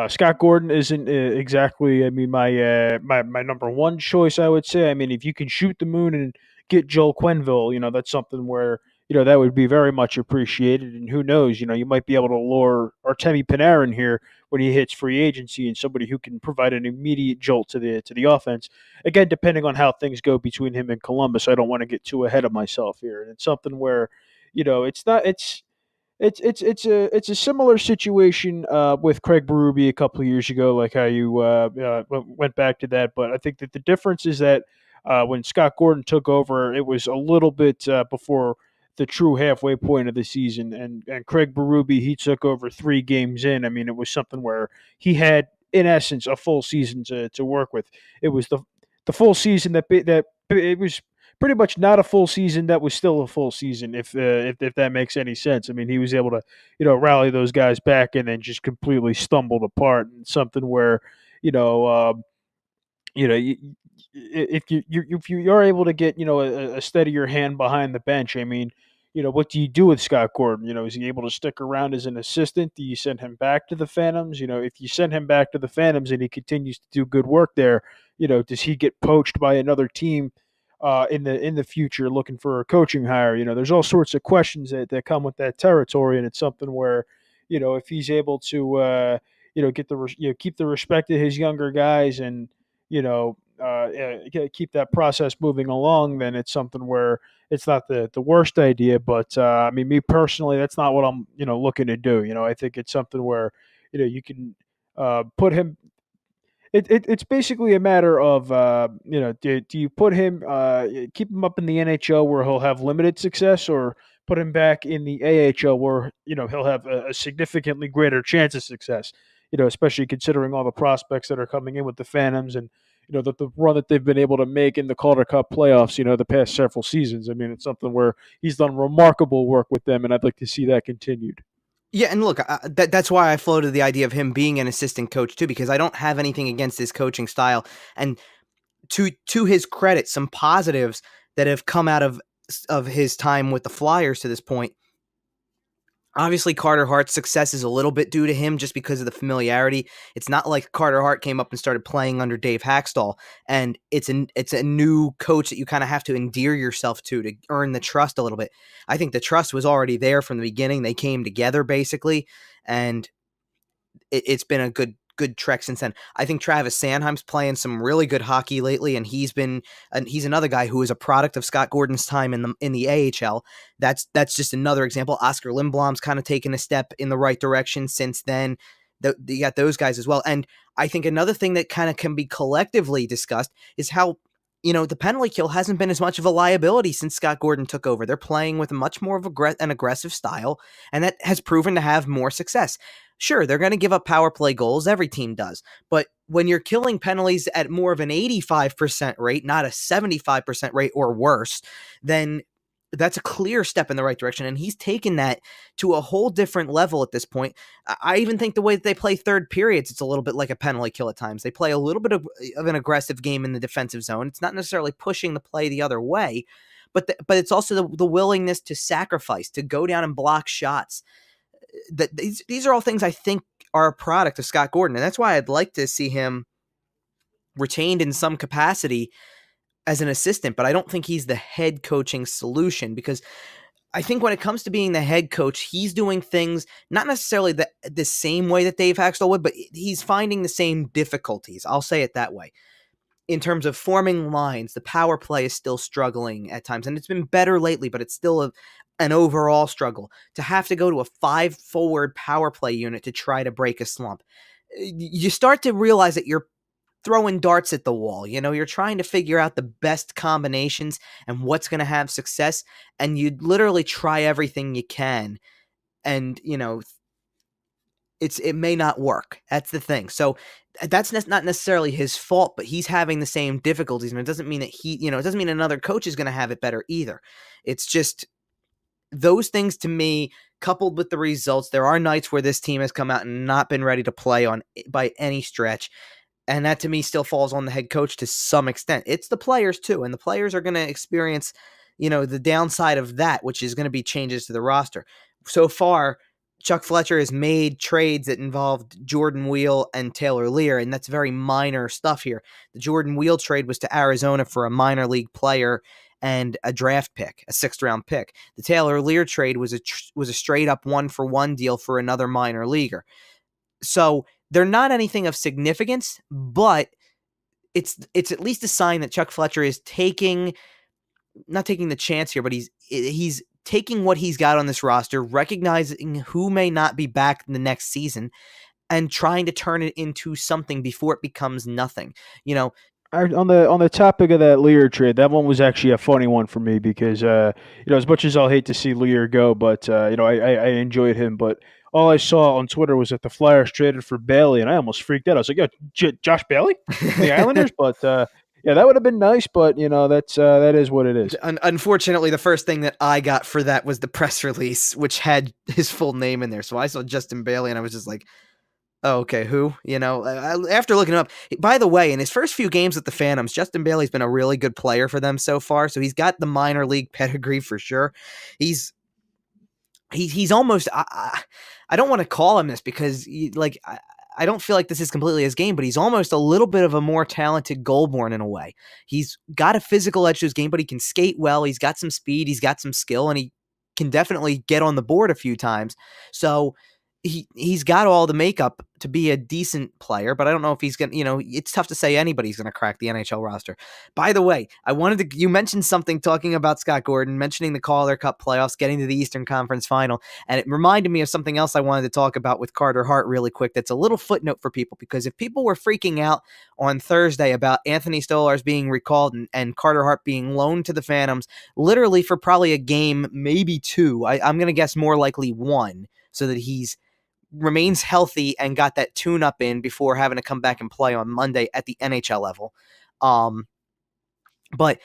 Scott Gordon isn't exactly. I mean, my number one choice. I would say. I mean, if you can shoot the moon and get Joel Quenville, that's something where that would be very much appreciated. And who knows, you might be able to lure Artemi Panarin here when he hits free agency and somebody who can provide an immediate jolt to the offense. Again, depending on how things go between him and Columbus, I don't want to get too ahead of myself here. And it's something where it's not it's a similar situation with Craig Berube a couple of years ago, like how you went back to that. But I think that the difference is that when Scott Gordon took over, it was a little bit before the true halfway point of the season, and Craig Berube he took over 3 games in. I mean, it was something where he had, in essence, a full season to work with. It was the full season that it was pretty much not a full season that was still a full season, if that makes any sense. I mean, he was able to rally those guys back and then just completely stumbled apart, and something where you know um, you know you, if you are able to get a steadier hand behind the bench. I mean, what do you do with Scott Gordon? Is he able to stick around as an assistant? Do you send him back to the Phantoms? If you send him back to the Phantoms and he continues to do good work there, does he get poached by another team in the future looking for a coaching hire? There's all sorts of questions that come with that territory, and it's something where if he's able to get keep the respect of his younger guys and keep that process moving along, then it's something where it's not the worst idea. But I mean, me personally, that's not what I'm looking to do. I think it's something where you can put him. It's basically a matter of do you put him keep him up in the NHL where he'll have limited success, or put him back in the AHL where he'll have a significantly greater chance of success. Especially considering all the prospects that are coming in with the Phantoms, and the run that they've been able to make in the Calder Cup playoffs. The past several seasons. I mean, it's something where he's done remarkable work with them, and I'd like to see that continued. Yeah, and look, that's why I floated the idea of him being an assistant coach too, because I don't have anything against his coaching style. And to his credit, some positives that have come out of his time with the Flyers to this point. Obviously, Carter Hart's success is a little bit due to him just because of the familiarity. It's not like Carter Hart came up and started playing under Dave Haxtell, and it's a new coach that you kind of have to endear yourself to earn the trust a little bit. I think the trust was already there from the beginning. They came together basically, and it's been a good trek since then. I think Travis Sanheim's playing some really good hockey lately, and he's another guy who is a product of Scott Gordon's time in the AHL. That's just another example. Oscar Lindblom's kind of taken a step in the right direction since then. You got those guys as well. And I think another thing that kind of can be collectively discussed is how the penalty kill hasn't been as much of a liability since Scott Gordon took over. They're playing with much more of an aggressive style, and that has proven to have more success. Sure, they're going to give up power play goals. Every team does. But when you're killing penalties at more of an 85% rate, not a 75% rate or worse, then that's a clear step in the right direction, and he's taken that to a whole different level at this point. I even think the way that they play third periods, it's a little bit like a penalty kill at times. They play a little bit of an aggressive game in the defensive zone. It's not necessarily pushing the play the other way, but it's also the willingness to sacrifice, to go down and block shots. That these are all things I think are a product of Scott Gordon, and that's why I'd like to see him retained in some capacity as an assistant, but I don't think he's the head coaching solution, because I think when it comes to being the head coach, he's doing things not necessarily the same way that Dave Haxtell would, but he's finding the same difficulties. I'll say it that way. In terms of forming lines, the power play is still struggling at times, and it's been better lately, but it's still an overall struggle. To have to go to a 5-forward power play unit to try to break a slump, you start to realize that you're throwing darts at the wall. You're trying to figure out the best combinations and what's going to have success, and you literally try everything you can, and it may not work. That's the thing. So that's not necessarily his fault, but he's having the same difficulties, and it doesn't mean that it doesn't mean another coach is going to have it better either. It's just those things, to me, coupled with the results. There are nights where this team has come out and not been ready to play on by any stretch. And that, to me, still falls on the head coach to some extent. It's the players, too. And the players are going to experience, the downside of that, which is going to be changes to the roster. So far, Chuck Fletcher has made trades that involved Jordan Wheel and Taylor Lear, and that's very minor stuff here. The Jordan Wheel trade was to Arizona for a minor league player and a draft pick, a 6th-round pick. The Taylor Lear trade was a straight-up 1-for-1 deal for another minor leaguer. So they're not anything of significance, but it's at least a sign that Chuck Fletcher is not taking the chance here, but he's taking what he's got on this roster, recognizing who may not be back in the next season, and trying to turn it into something before it becomes nothing. On the topic of that Lear trade, that one was actually a funny one for me because as much as I'll hate to see Lear go, but I enjoyed him. But all I saw on Twitter was that the Flyers traded for Bailey, and I almost freaked out. I was like, "Yeah, Josh Bailey, the Islanders." But yeah, that would have been nice. But that is what it is. Unfortunately, the first thing that I got for that was the press release, which had his full name in there. So I saw Justin Bailey, and I was just like, oh, okay, who? After looking him up, by the way, in his first few games with the Phantoms, Justin Bailey's been a really good player for them so far. So he's got the minor league pedigree for sure. He's almost, I don't want to call him this because I don't feel like this is completely his game, but he's almost a little bit of a more talented Goalborn in a way. He's got a physical edge to his game, but he can skate well. He's got some speed. He's got some skill, and he can definitely get on the board a few times. So he's got all the makeup to be a decent player, but I don't know if he's going to, it's tough to say anybody's going to crack the NHL roster. By the way, you mentioned something talking about Scott Gordon, mentioning the Calder Cup playoffs, getting to the Eastern Conference final, and it reminded me of something else I wanted to talk about with Carter Hart really quick. That's a little footnote for people, because if people were freaking out on Thursday about Anthony Stolarz being recalled and Carter Hart being loaned to the Phantoms, literally for probably a game, maybe two, I'm going to guess more likely one, so that he's remains healthy and got that tune-up in before having to come back and play on Monday at the NHL level. But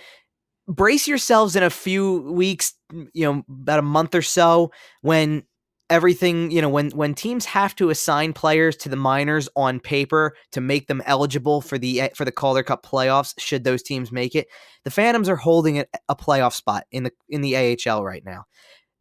brace yourselves in a few weeks, about a month or so, when everything, when teams have to assign players to the minors on paper to make them eligible for the Calder Cup playoffs, should those teams make it. The Phantoms are holding a playoff spot in the AHL right now.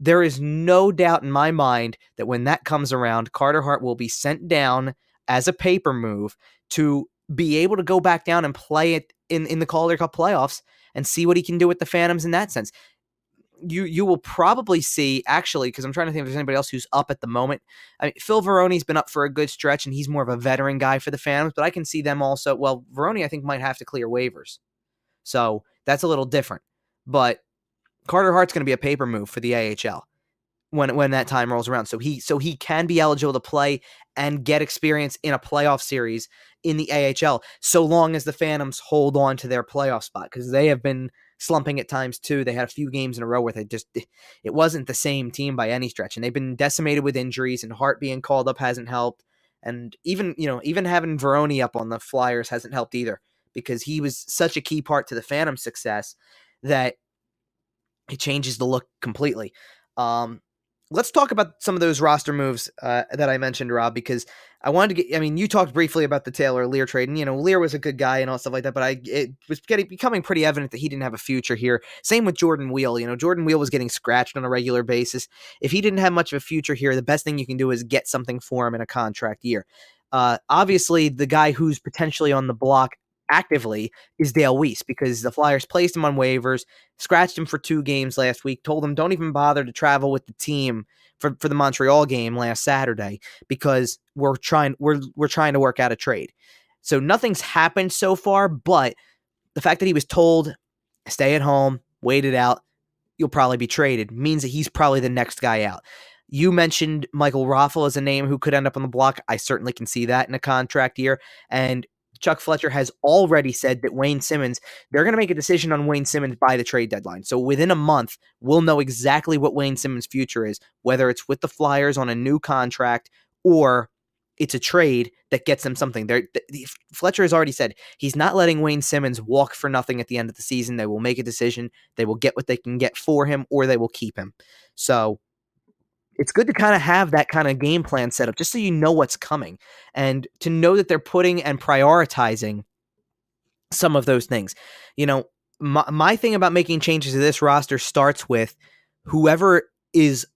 There is no doubt in my mind that when that comes around, Carter Hart will be sent down as a paper move to be able to go back down and play it in the Calder Cup playoffs and see what he can do with the Phantoms in that sense. You will probably see, actually, because I'm trying to think if there's anybody else who's up at the moment. I mean, Phil Varoni's been up for a good stretch, and he's more of a veteran guy for the Phantoms, but I can see them also. Well, Varoni, I think, might have to clear waivers. So that's a little different. But Carter Hart's going to be a paper move for the AHL when that time rolls around. So he can be eligible to play and get experience in a playoff series in the AHL, so long as the Phantoms hold on to their playoff spot, because they have been slumping at times too. They had a few games in a row where it wasn't the same team by any stretch, and they've been decimated with injuries, and Hart being called up hasn't helped. And even having Varoni up on the Flyers hasn't helped either, because he was such a key part to the Phantom success that it changes the look completely. Um, let's talk about some of those roster moves that I mentioned, Rob, because I wanted to get. I mean, you talked briefly about the Taylor Lear trade, and Lear was a good guy and all stuff like that, but it was becoming pretty evident that he didn't have a future here. Same with Jordan Wheel. Jordan Wheel was getting scratched on a regular basis. If he didn't have much of a future here, the best thing you can do is get something for him in a contract year. Obviously, the guy who's potentially on the block actively is Dale Weiss, because the Flyers placed him on waivers, scratched him for 2 games last week, told him don't even bother to travel with the team for the Montreal game last Saturday, because we're trying to work out a trade. So nothing's happened so far, but the fact that he was told stay at home, wait it out, you'll probably be traded, means that he's probably the next guy out. You mentioned Michael Raffl as a name who could end up on the block. I certainly can see that in a contract year. And Chuck Fletcher has already said that Wayne Simmons, they're going to make a decision on Wayne Simmons by the trade deadline. So within a month, we'll know exactly what Wayne Simmons' future is, whether it's with the Flyers on a new contract or it's a trade that gets them something. Fletcher has already said he's not letting Wayne Simmons walk for nothing at the end of the season. They will make a decision. They will get what they can get for him, or they will keep him. So it's good to kind of have that kind of game plan set up just so you know what's coming, and to know that they're putting and prioritizing some of those things. My thing about making changes to this roster starts with whoever is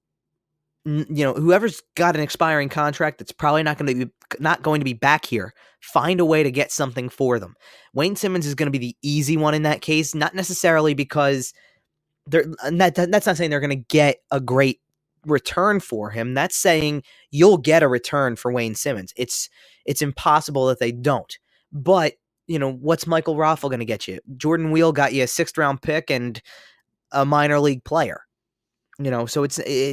whoever's got an expiring contract that's probably not going to be back here. Find a way to get something for them. Wayne Simmons is going to be the easy one in that case, not necessarily because that's not saying they're going to get a great return for him. That's saying you'll get a return for Wayne Simmons. It's impossible that they don't. But what's Michael Raffl going to get you? Jordan Wheel got you a 6th round pick and a minor league player. So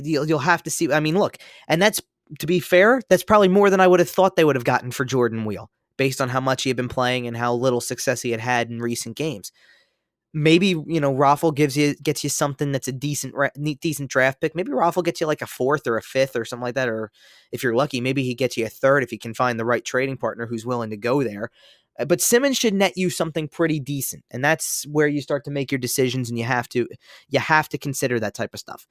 you'll have to see. I mean, look, and that's, to be fair, that's probably more than I would have thought they would have gotten for Jordan Wheel, based on how much he had been playing and how little success he had in recent games. Maybe, Raffl gets you something that's a decent draft pick. Maybe Raffl gets you like a 4th or a 5th or something like that. Or if you're lucky, maybe he gets you a 3rd if he can find the right trading partner who's willing to go there. But Simmons should net you something pretty decent, and that's where you start to make your decisions, and you have to consider that type of stuff.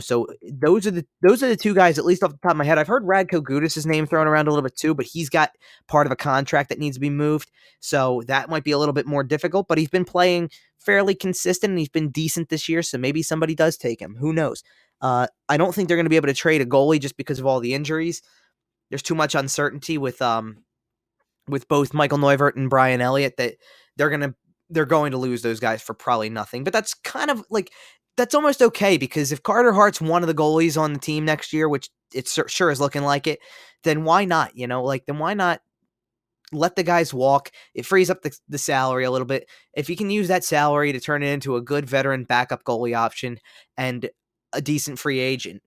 So those are the 2 guys, at least off the top of my head. I've heard Radko Gudas' name thrown around a little bit too, but he's got part of a contract that needs to be moved, so that might be a little bit more difficult. But he's been playing fairly consistent, and he's been decent this year, so maybe somebody does take him. Who knows? I don't think they're going to be able to trade a goalie just because of all the injuries. There's too much uncertainty with both Michael Neuvert and Brian Elliott that they're going to lose those guys for probably nothing. But that's kind of that's almost okay, because if Carter Hart's one of the goalies on the team next year, which it sure is looking like it, then why not? Then why not let the guys walk? It frees up the salary a little bit. If you can use that salary to turn it into a good veteran backup goalie option and a decent free agent,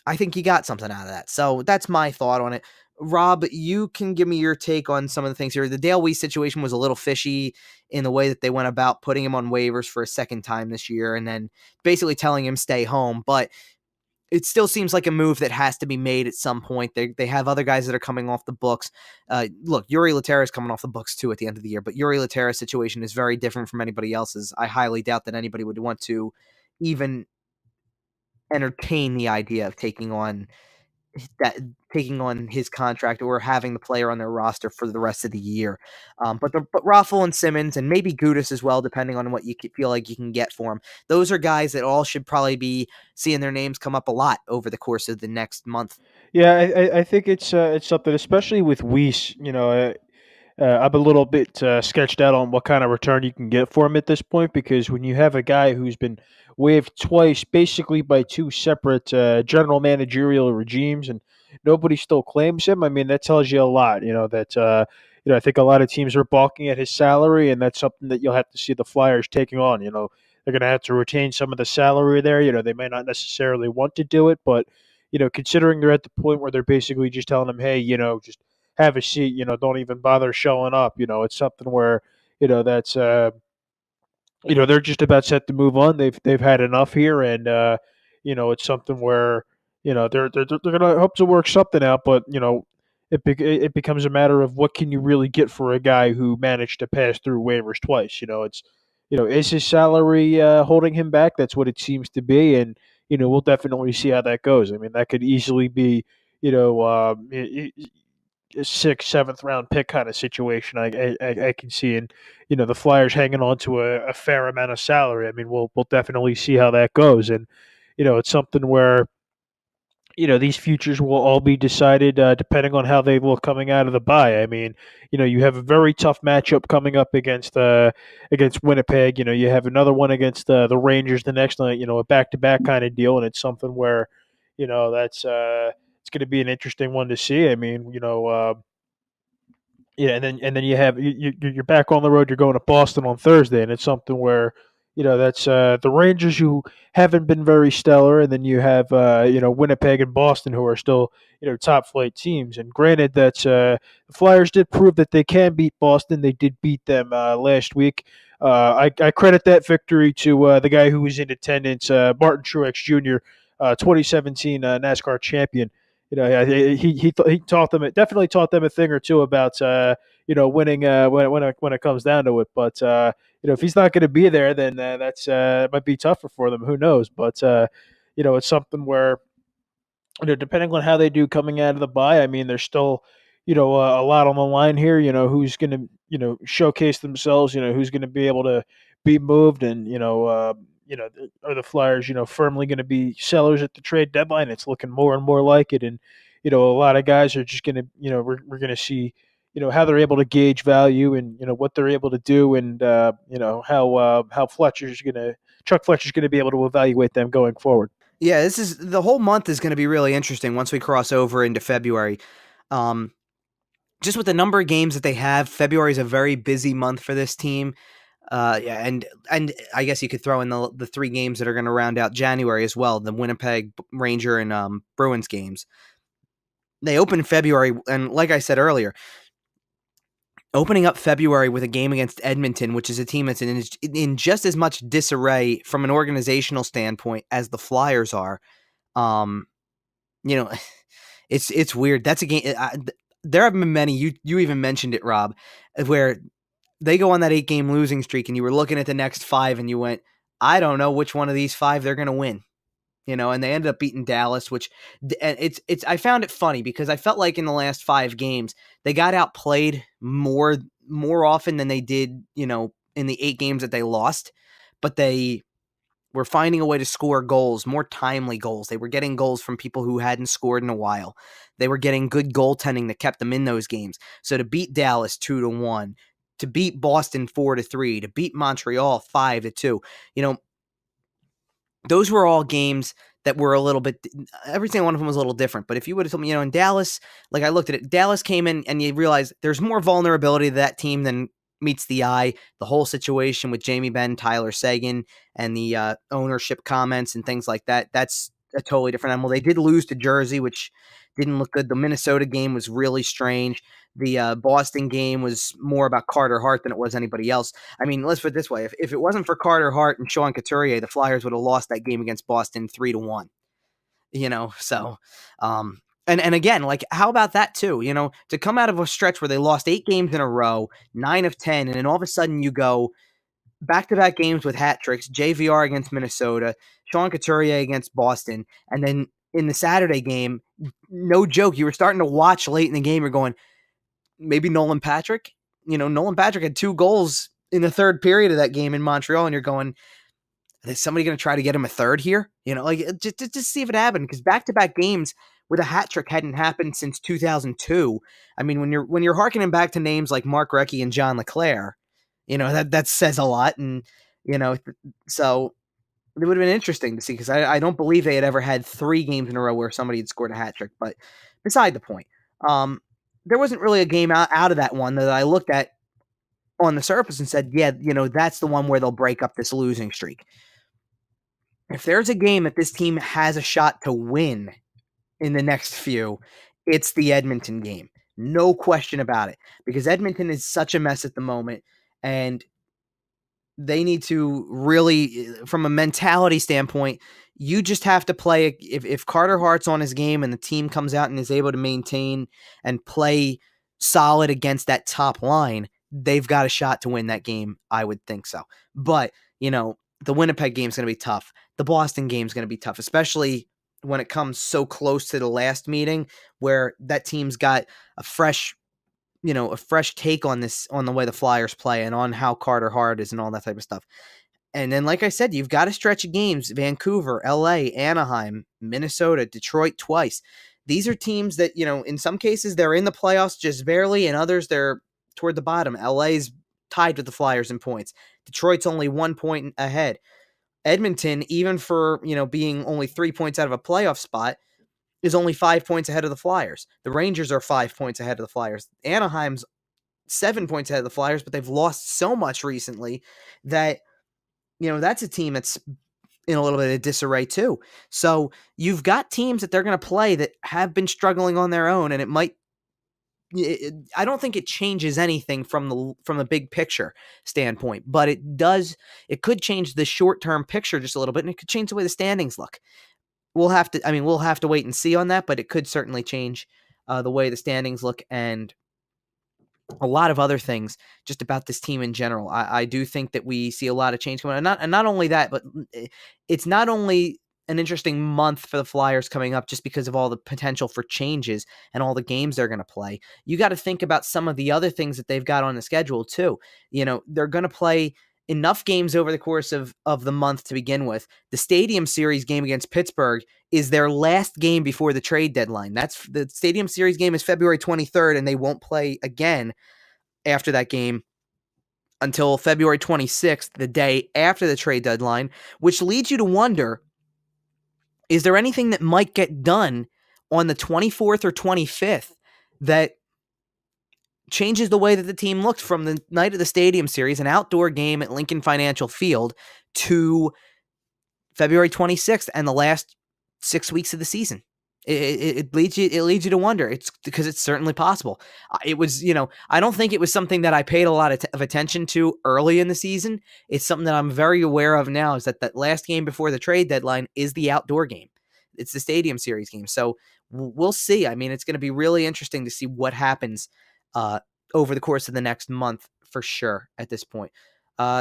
I think you got something out of that. So that's my thought on it. Rob, you can give me your take on some of the things here. The Dale Weiss situation was a little fishy in the way that they went about putting him on waivers for a second time this year and then basically telling him stay home. But it still seems like a move that has to be made at some point. They have other guys that are coming off the books. Look, Yuri Laterra is coming off the books too at the end of the year, but Yuri Laterra's situation is very different from anybody else's. I highly doubt that anybody would want to even entertain the idea of taking on his contract or having the player on their roster for the rest of the year. But Raffl and Simmons and maybe Gudas as well, depending on what you feel like you can get for him. Those are guys that all should probably be seeing their names come up a lot over the course of the next month. Yeah, I think it's something, especially with Weiss. I'm a little bit sketched out on what kind of return you can get for him at this point, because when you have a guy who's been waived twice, basically by 2 separate general managerial regimes, and nobody still claims him, I mean, that tells you a lot. I think a lot of teams are balking at his salary, and that's something that you'll have to see the Flyers taking on. They're going to have to retain some of the salary there. They may not necessarily want to do it, but considering they're at the point where they're basically just telling him, hey, just have a seat, don't even bother showing up. It's something where, that's, they're just about set to move on. They've had enough here, and it's something where, they're going to hope to work something out, but it becomes a matter of what can you really get for a guy who managed to pass through waivers twice. It's is his salary holding him back? That's what it seems to be, and we'll definitely see how that goes. I mean, that could easily be a sixth, seventh round pick kind of situation. I can see, and the Flyers hanging on to a fair amount of salary. I mean, we'll definitely see how that goes, and it's something where these futures will all be decided depending on how they look coming out of the bye. I mean, you have a very tough matchup coming up against Winnipeg. You have another one against the Rangers the next night. A back to back kind of deal, and it's something where that's it's going to be an interesting one to see. I mean, yeah, and then you have you're back on the road. You're going to Boston on Thursday, and it's something where that's the Rangers who haven't been very stellar, and then you have Winnipeg and Boston who are still top flight teams. And granted that the Flyers did prove that they can beat Boston. They did beat them last week. I credit that victory to the guy who was in attendance, Martin Truex Jr., 2017 NASCAR champion. He taught them, it definitely taught them a thing or two about winning when it comes down to it. But if he's not going to be there, then that's might be tougher for them. Who knows? But it's something where depending on how they do coming out of the bye, I mean, there's still, a lot on the line here. Who's going to, showcase themselves. Who's going to be able to be moved, and are the Flyers, firmly going to be sellers at the trade deadline? It's looking more and more like it, and a lot of guys are just going to, we're going to see, how they're able to gauge value, and what they're able to do, and how Chuck Fletcher's going to be able to evaluate them going forward. Yeah, the whole month is going to be really interesting once we cross over into February. Just with the number of games that they have, February is a very busy month for this team. Yeah, and I guess you could throw in the 3 games that are going to round out January as well, the Winnipeg, Ranger, and Bruins games. They open February, and like I said earlier, opening up February with a game against Edmonton, which is a team that's in just as much disarray from an organizational standpoint as the Flyers are. It's weird. That's a game. There have been many. You even mentioned it, Rob, where they go on that 8-game losing streak, and you were looking at the next 5, and you went, I don't know which one of these 5 they're going to win. And they ended up beating Dallas, which I found it funny because I felt like in the last 5 games they got outplayed more often than they did, in the 8 games that they lost, but they were finding a way to score goals, more timely goals. They were getting goals from people who hadn't scored in a while. They were getting good goaltending that kept them in those games. So to beat Dallas 2-1, to beat Boston 4-3, to beat Montreal 5-2, those were all games that were a little bit, every single one of them was a little different. But if you would have told me, in Dallas, like I looked at it, Dallas came in and you realize there's more vulnerability to that team than meets the eye. The whole situation with Jamie Benn, Tyler Seguin, and the ownership comments and things like that, that's a totally different animal. They did lose to Jersey, which didn't look good. The Minnesota game was really strange. The Boston game was more about Carter Hart than it was anybody else. I mean, let's put it this way. If it wasn't for Carter Hart and Sean Couturier, the Flyers would have lost that game against Boston 3-1. So and again, like, how about that too? To come out of a stretch where they lost 8 games in a row, 9 of 10, and then all of a sudden you go back-to-back games with hat tricks, JVR against Minnesota, Sean Couturier against Boston, and then in the Saturday game, no joke, you were starting to watch late in the game, you're going, maybe Nolan Patrick? Nolan Patrick had 2 goals in the third period of that game in Montreal, and you're going, is somebody going to try to get him a third here? Just see if it happened, because back-to-back games with a hat trick hadn't happened since 2002. I mean, when you're harkening back to names like Mark Recchi and John LeClair, that says a lot, and so it would have been interesting to see, because I don't believe they had ever had 3 games in a row where somebody had scored a hat trick. But beside the point, there wasn't really a game out of that one that I looked at on the surface and said, yeah, that's the one where they'll break up this losing streak. If there's a game that this team has a shot to win in the next few, it's the Edmonton game. No question about it, because Edmonton is such a mess at the moment, and they need to really, from a mentality standpoint, you just have to play. If Carter Hart's on his game and the team comes out and is able to maintain and play solid against that top line, they've got a shot to win that game. I would think so. But, the Winnipeg game's going to be tough. The Boston game's going to be tough, especially when it comes so close to the last meeting where that team's got a fresh take on the way the Flyers play and on how Carter Hart is and all that type of stuff. And then, like I said, you've got a stretch of games: Vancouver, LA, Anaheim, Minnesota, Detroit twice. These are teams that, in some cases they're in the playoffs just barely, and others they're toward the bottom. LA's tied with the Flyers in points. Detroit's only 1 point ahead. Edmonton, even for, being only 3 points out of a playoff spot, is only 5 points ahead of the Flyers. The Rangers are 5 points ahead of the Flyers. Anaheim's 7 points ahead of the Flyers, but they've lost so much recently that, that's a team that's in a little bit of disarray too. So you've got teams that they're going to play that have been struggling on their own, and I don't think it changes anything from the big picture standpoint, but it could change the short-term picture just a little bit, and it could change the way the standings look. We'll have to wait and see on that, but it could certainly change the way the standings look and a lot of other things just about this team in general. I do think that we see a lot of change coming on. And not only that, but it's not only an interesting month for the Flyers coming up just because of all the potential for changes and all the games they're going to play. You got to think about some of the other things that they've got on the schedule too. They're going to play enough games over the course of the month to begin with. The Stadium Series game against Pittsburgh is their last game before the trade deadline. That's the Stadium Series game is February 23rd, and they won't play again after that game until February 26th, the day after the trade deadline, which leads you to wonder, is there anything that might get done on the 24th or 25th that changes the way that the team looked from the night of the Stadium Series, an outdoor game at Lincoln Financial Field, to February 26th and the last 6 weeks of the season? It leads you to wonder. It's because it's certainly possible. It was, I don't think it was something that I paid a lot of attention to early in the season. It's something that I'm very aware of now, is that last game before the trade deadline is the outdoor game. It's the Stadium Series game. So we'll see. I mean, it's going to be really interesting to see what happens over the course of the next month for sure at this point.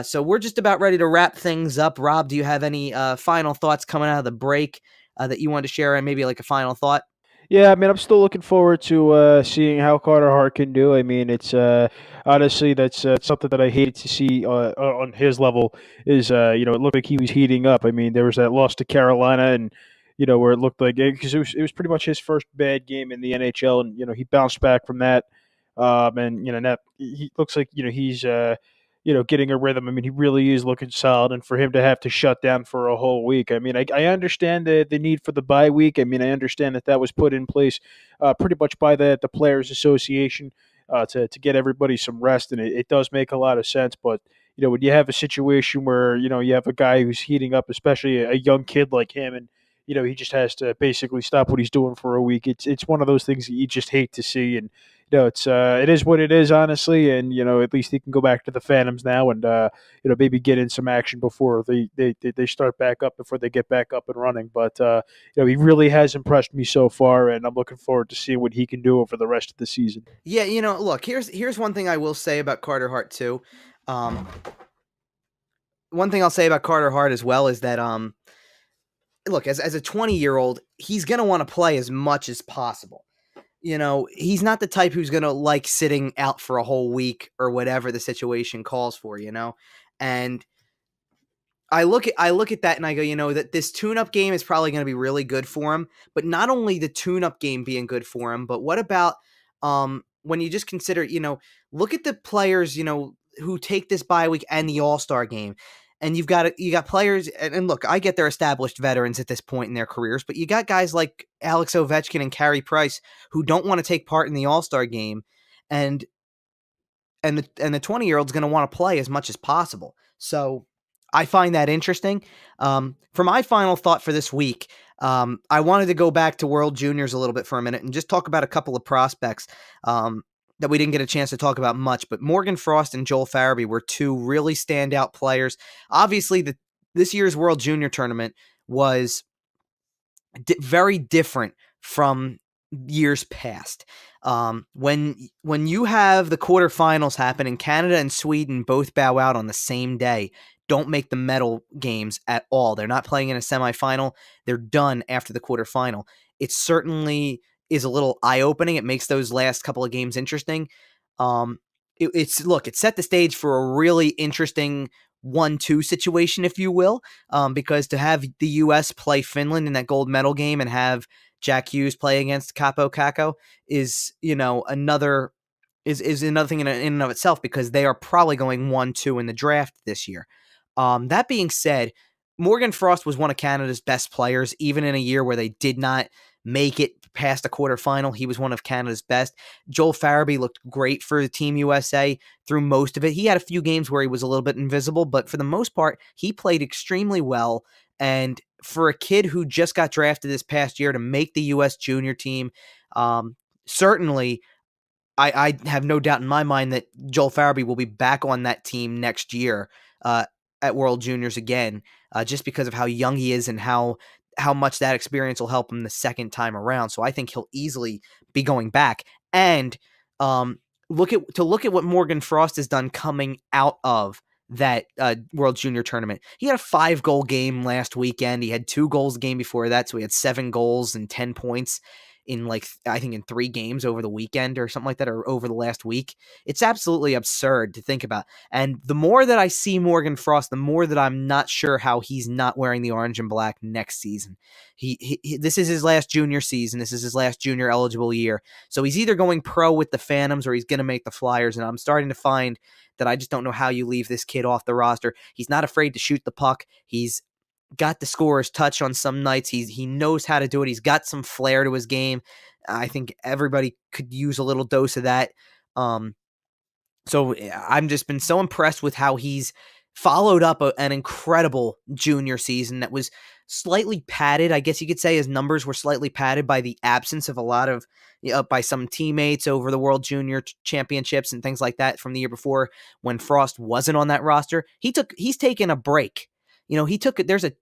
So we're just about ready to wrap things up. Rob, do you have any final thoughts coming out of the break that you wanted to share, and maybe like a final thought? Yeah, I mean, I'm still looking forward to seeing how Carter Hart can do. I mean, it's honestly that's something that I hated to see on his level. Is it looked like he was heating up. I mean, there was that loss to Carolina, and where it looked like, because it was pretty much his first bad game in the NHL, and he bounced back from that. And now he looks like he's getting a rhythm. I mean, he really is looking solid, and for him to have to shut down for a whole week, I mean, I understand the need for the bye week. I mean, I understand that was put in place pretty much by the Players Association to get everybody some rest, and it does make a lot of sense. But when you have a situation where you have a guy who's heating up, especially a young kid like him, and he just has to basically stop what he's doing for a week. It's one of those things that you just hate to see, and it is what it is, honestly. And at least he can go back to the Phantoms now, and maybe get in some action before they start back up, before they get back up and running. But he really has impressed me so far, and I'm looking forward to seeing what he can do over the rest of the season. Yeah, look, here's one thing I will say about Carter Hart too. One thing I'll say about Carter Hart as well is that look, as a 20-year-old, he's going to want to play as much as possible. He's not the type who's going to like sitting out for a whole week or whatever the situation calls for, and I look at that and I go, that this tune-up game is probably going to be really good for him, but not only the tune-up game being good for him, but what about when you just consider, look at the players, who take this bye week and the All-Star game. And you got players, and look, I get they're established veterans at this point in their careers, but you got guys like Alex Ovechkin and Carey Price who don't want to take part in the All-Star game, and the 20-year-old's going to want to play as much as possible. So I find that interesting. For my final thought for this week, I wanted to go back to World Juniors a little bit for a minute and just talk about a couple of prospects that we didn't get a chance to talk about much, but Morgan Frost and Joel Farabee were two really standout players. Obviously, this year's World Junior Tournament was very different from years past. When you have the quarterfinals happen and Canada and Sweden both bow out on the same day, don't make the medal games at all. They're not playing in a semifinal. They're done after the quarterfinal. It certainly is a little eye-opening. It makes those last couple of games interesting. It set the stage for a really interesting 1-2 situation, if you will, because to have the U.S. play Finland in that gold medal game and have Jack Hughes play against Capo Caco is another thing in and of itself, because they are probably going 1-2 in the draft this year. That being said, Morgan Frost was one of Canada's best players, even in a year where they did not make it past the quarterfinal. He was one of Canada's best. Joel Farabee looked great for the Team USA through most of it. He had a few games where he was a little bit invisible, but for the most part, he played extremely well. And for a kid who just got drafted this past year to make the U.S. junior team, certainly I have no doubt in my mind that Joel Farabee will be back on that team next year at World Juniors again, just because of how young he is and how much that experience will help him the second time around. So I think he'll easily be going back. And look at what Morgan Frost has done coming out of that World Junior tournament. He had a 5-goal game last weekend. He had 2 goals the game before that, so he had 7 goals and 10 points in I think in 3 games over the weekend or something like that, or over the last week. It's absolutely absurd to think about. And the more that I see Morgan Frost, the more that I'm not sure how he's not wearing the orange and black next season. He this is his last junior season. This is his last junior eligible year. So he's either going pro with the Phantoms or he's going to make the Flyers. And I'm starting to find that I just don't know how you leave this kid off the roster. He's not afraid to shoot the puck. He's got the scorer's touch on some nights. He knows how to do it. He's got some flair to his game. I think everybody could use a little dose of that. So I've just been so impressed with how he's followed up an incredible junior season that was slightly padded. I guess you could say his numbers were slightly padded by the absence of a lot of, by some teammates over the World Junior Championships and things like that from the year before when Frost wasn't on that roster. He's taken a break. There's a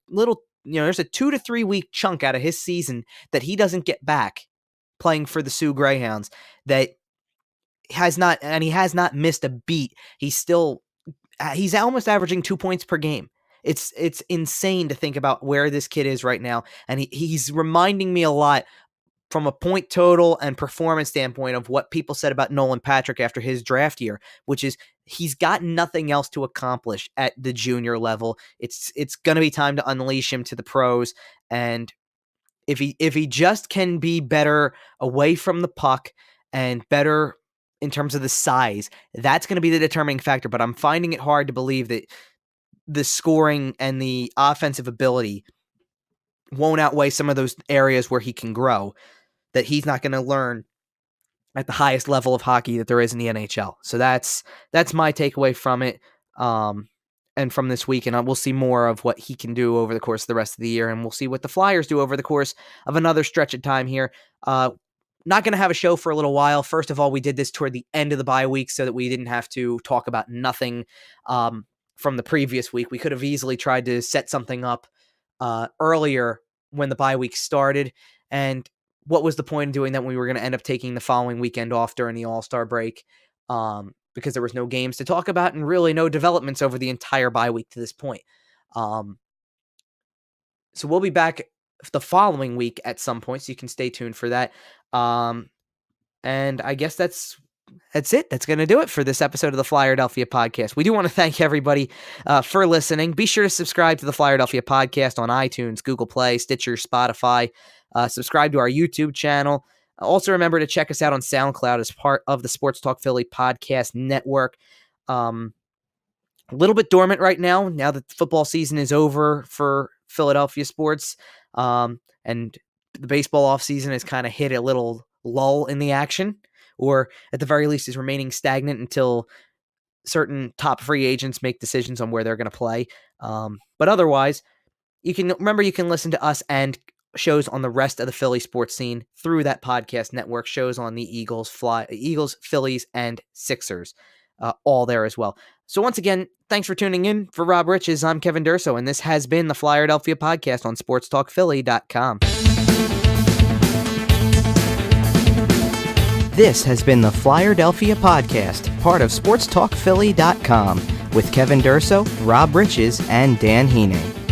2 to 3 week chunk out of his season that he doesn't get back playing for the Sioux Greyhounds that he has not missed a beat. He's almost averaging 2 points per game. It's insane to think about where this kid is right now. And he's reminding me a lot from a point total and performance standpoint of what people said about Nolan Patrick after his draft year, which is he's got nothing else to accomplish at the junior level. It's going to be time to unleash him to the pros. And if he just can be better away from the puck and better in terms of the size, that's going to be the determining factor. But I'm finding it hard to believe that the scoring and the offensive ability won't outweigh some of those areas where he can grow, that he's not going to learn at the highest level of hockey that there is in the NHL. So that's my takeaway from it, and from this week. And we'll see more of what he can do over the course of the rest of the year, and we'll see what the Flyers do over the course of another stretch of time here. Not going to have a show for a little while. First of all, we did this toward the end of the bye week so that we didn't have to talk about nothing from the previous week. We could have easily tried to set something up earlier when the bye week started. And what was the point of doing that when we were going to end up taking the following weekend off during the All-Star break? Because there was no games to talk about and really no developments over the entire bye week to this point. So we'll be back the following week at some point, so you can stay tuned for that. And I guess that's it. That's going to do it for this episode of the Flyerdelphia podcast. We do want to thank everybody for listening. Be sure to subscribe to the Flyerdelphia podcast on iTunes, Google Play, Stitcher, Spotify. Subscribe to our YouTube channel. Also, remember to check us out on SoundCloud as part of the Sports Talk Philly podcast network. A little bit dormant right now that the football season is over for Philadelphia sports. And the baseball offseason has kind of hit a little lull in the action, or at the very least is remaining stagnant until certain top free agents make decisions on where they're going to play. But otherwise, you can listen to us and shows on the rest of the Philly sports scene through that podcast network, shows on the Eagles, Phillies, and Sixers, all there as well. So once again, thanks for tuning in. For Rob Riches, I'm Kevin Durso, and this has been the Flyerdelphia podcast on sportstalkphilly.com. This has been the Flyerdelphia podcast, part of SportsTalkPhilly.com, with Kevin Durso, Rob Riches, and Dan Heeney.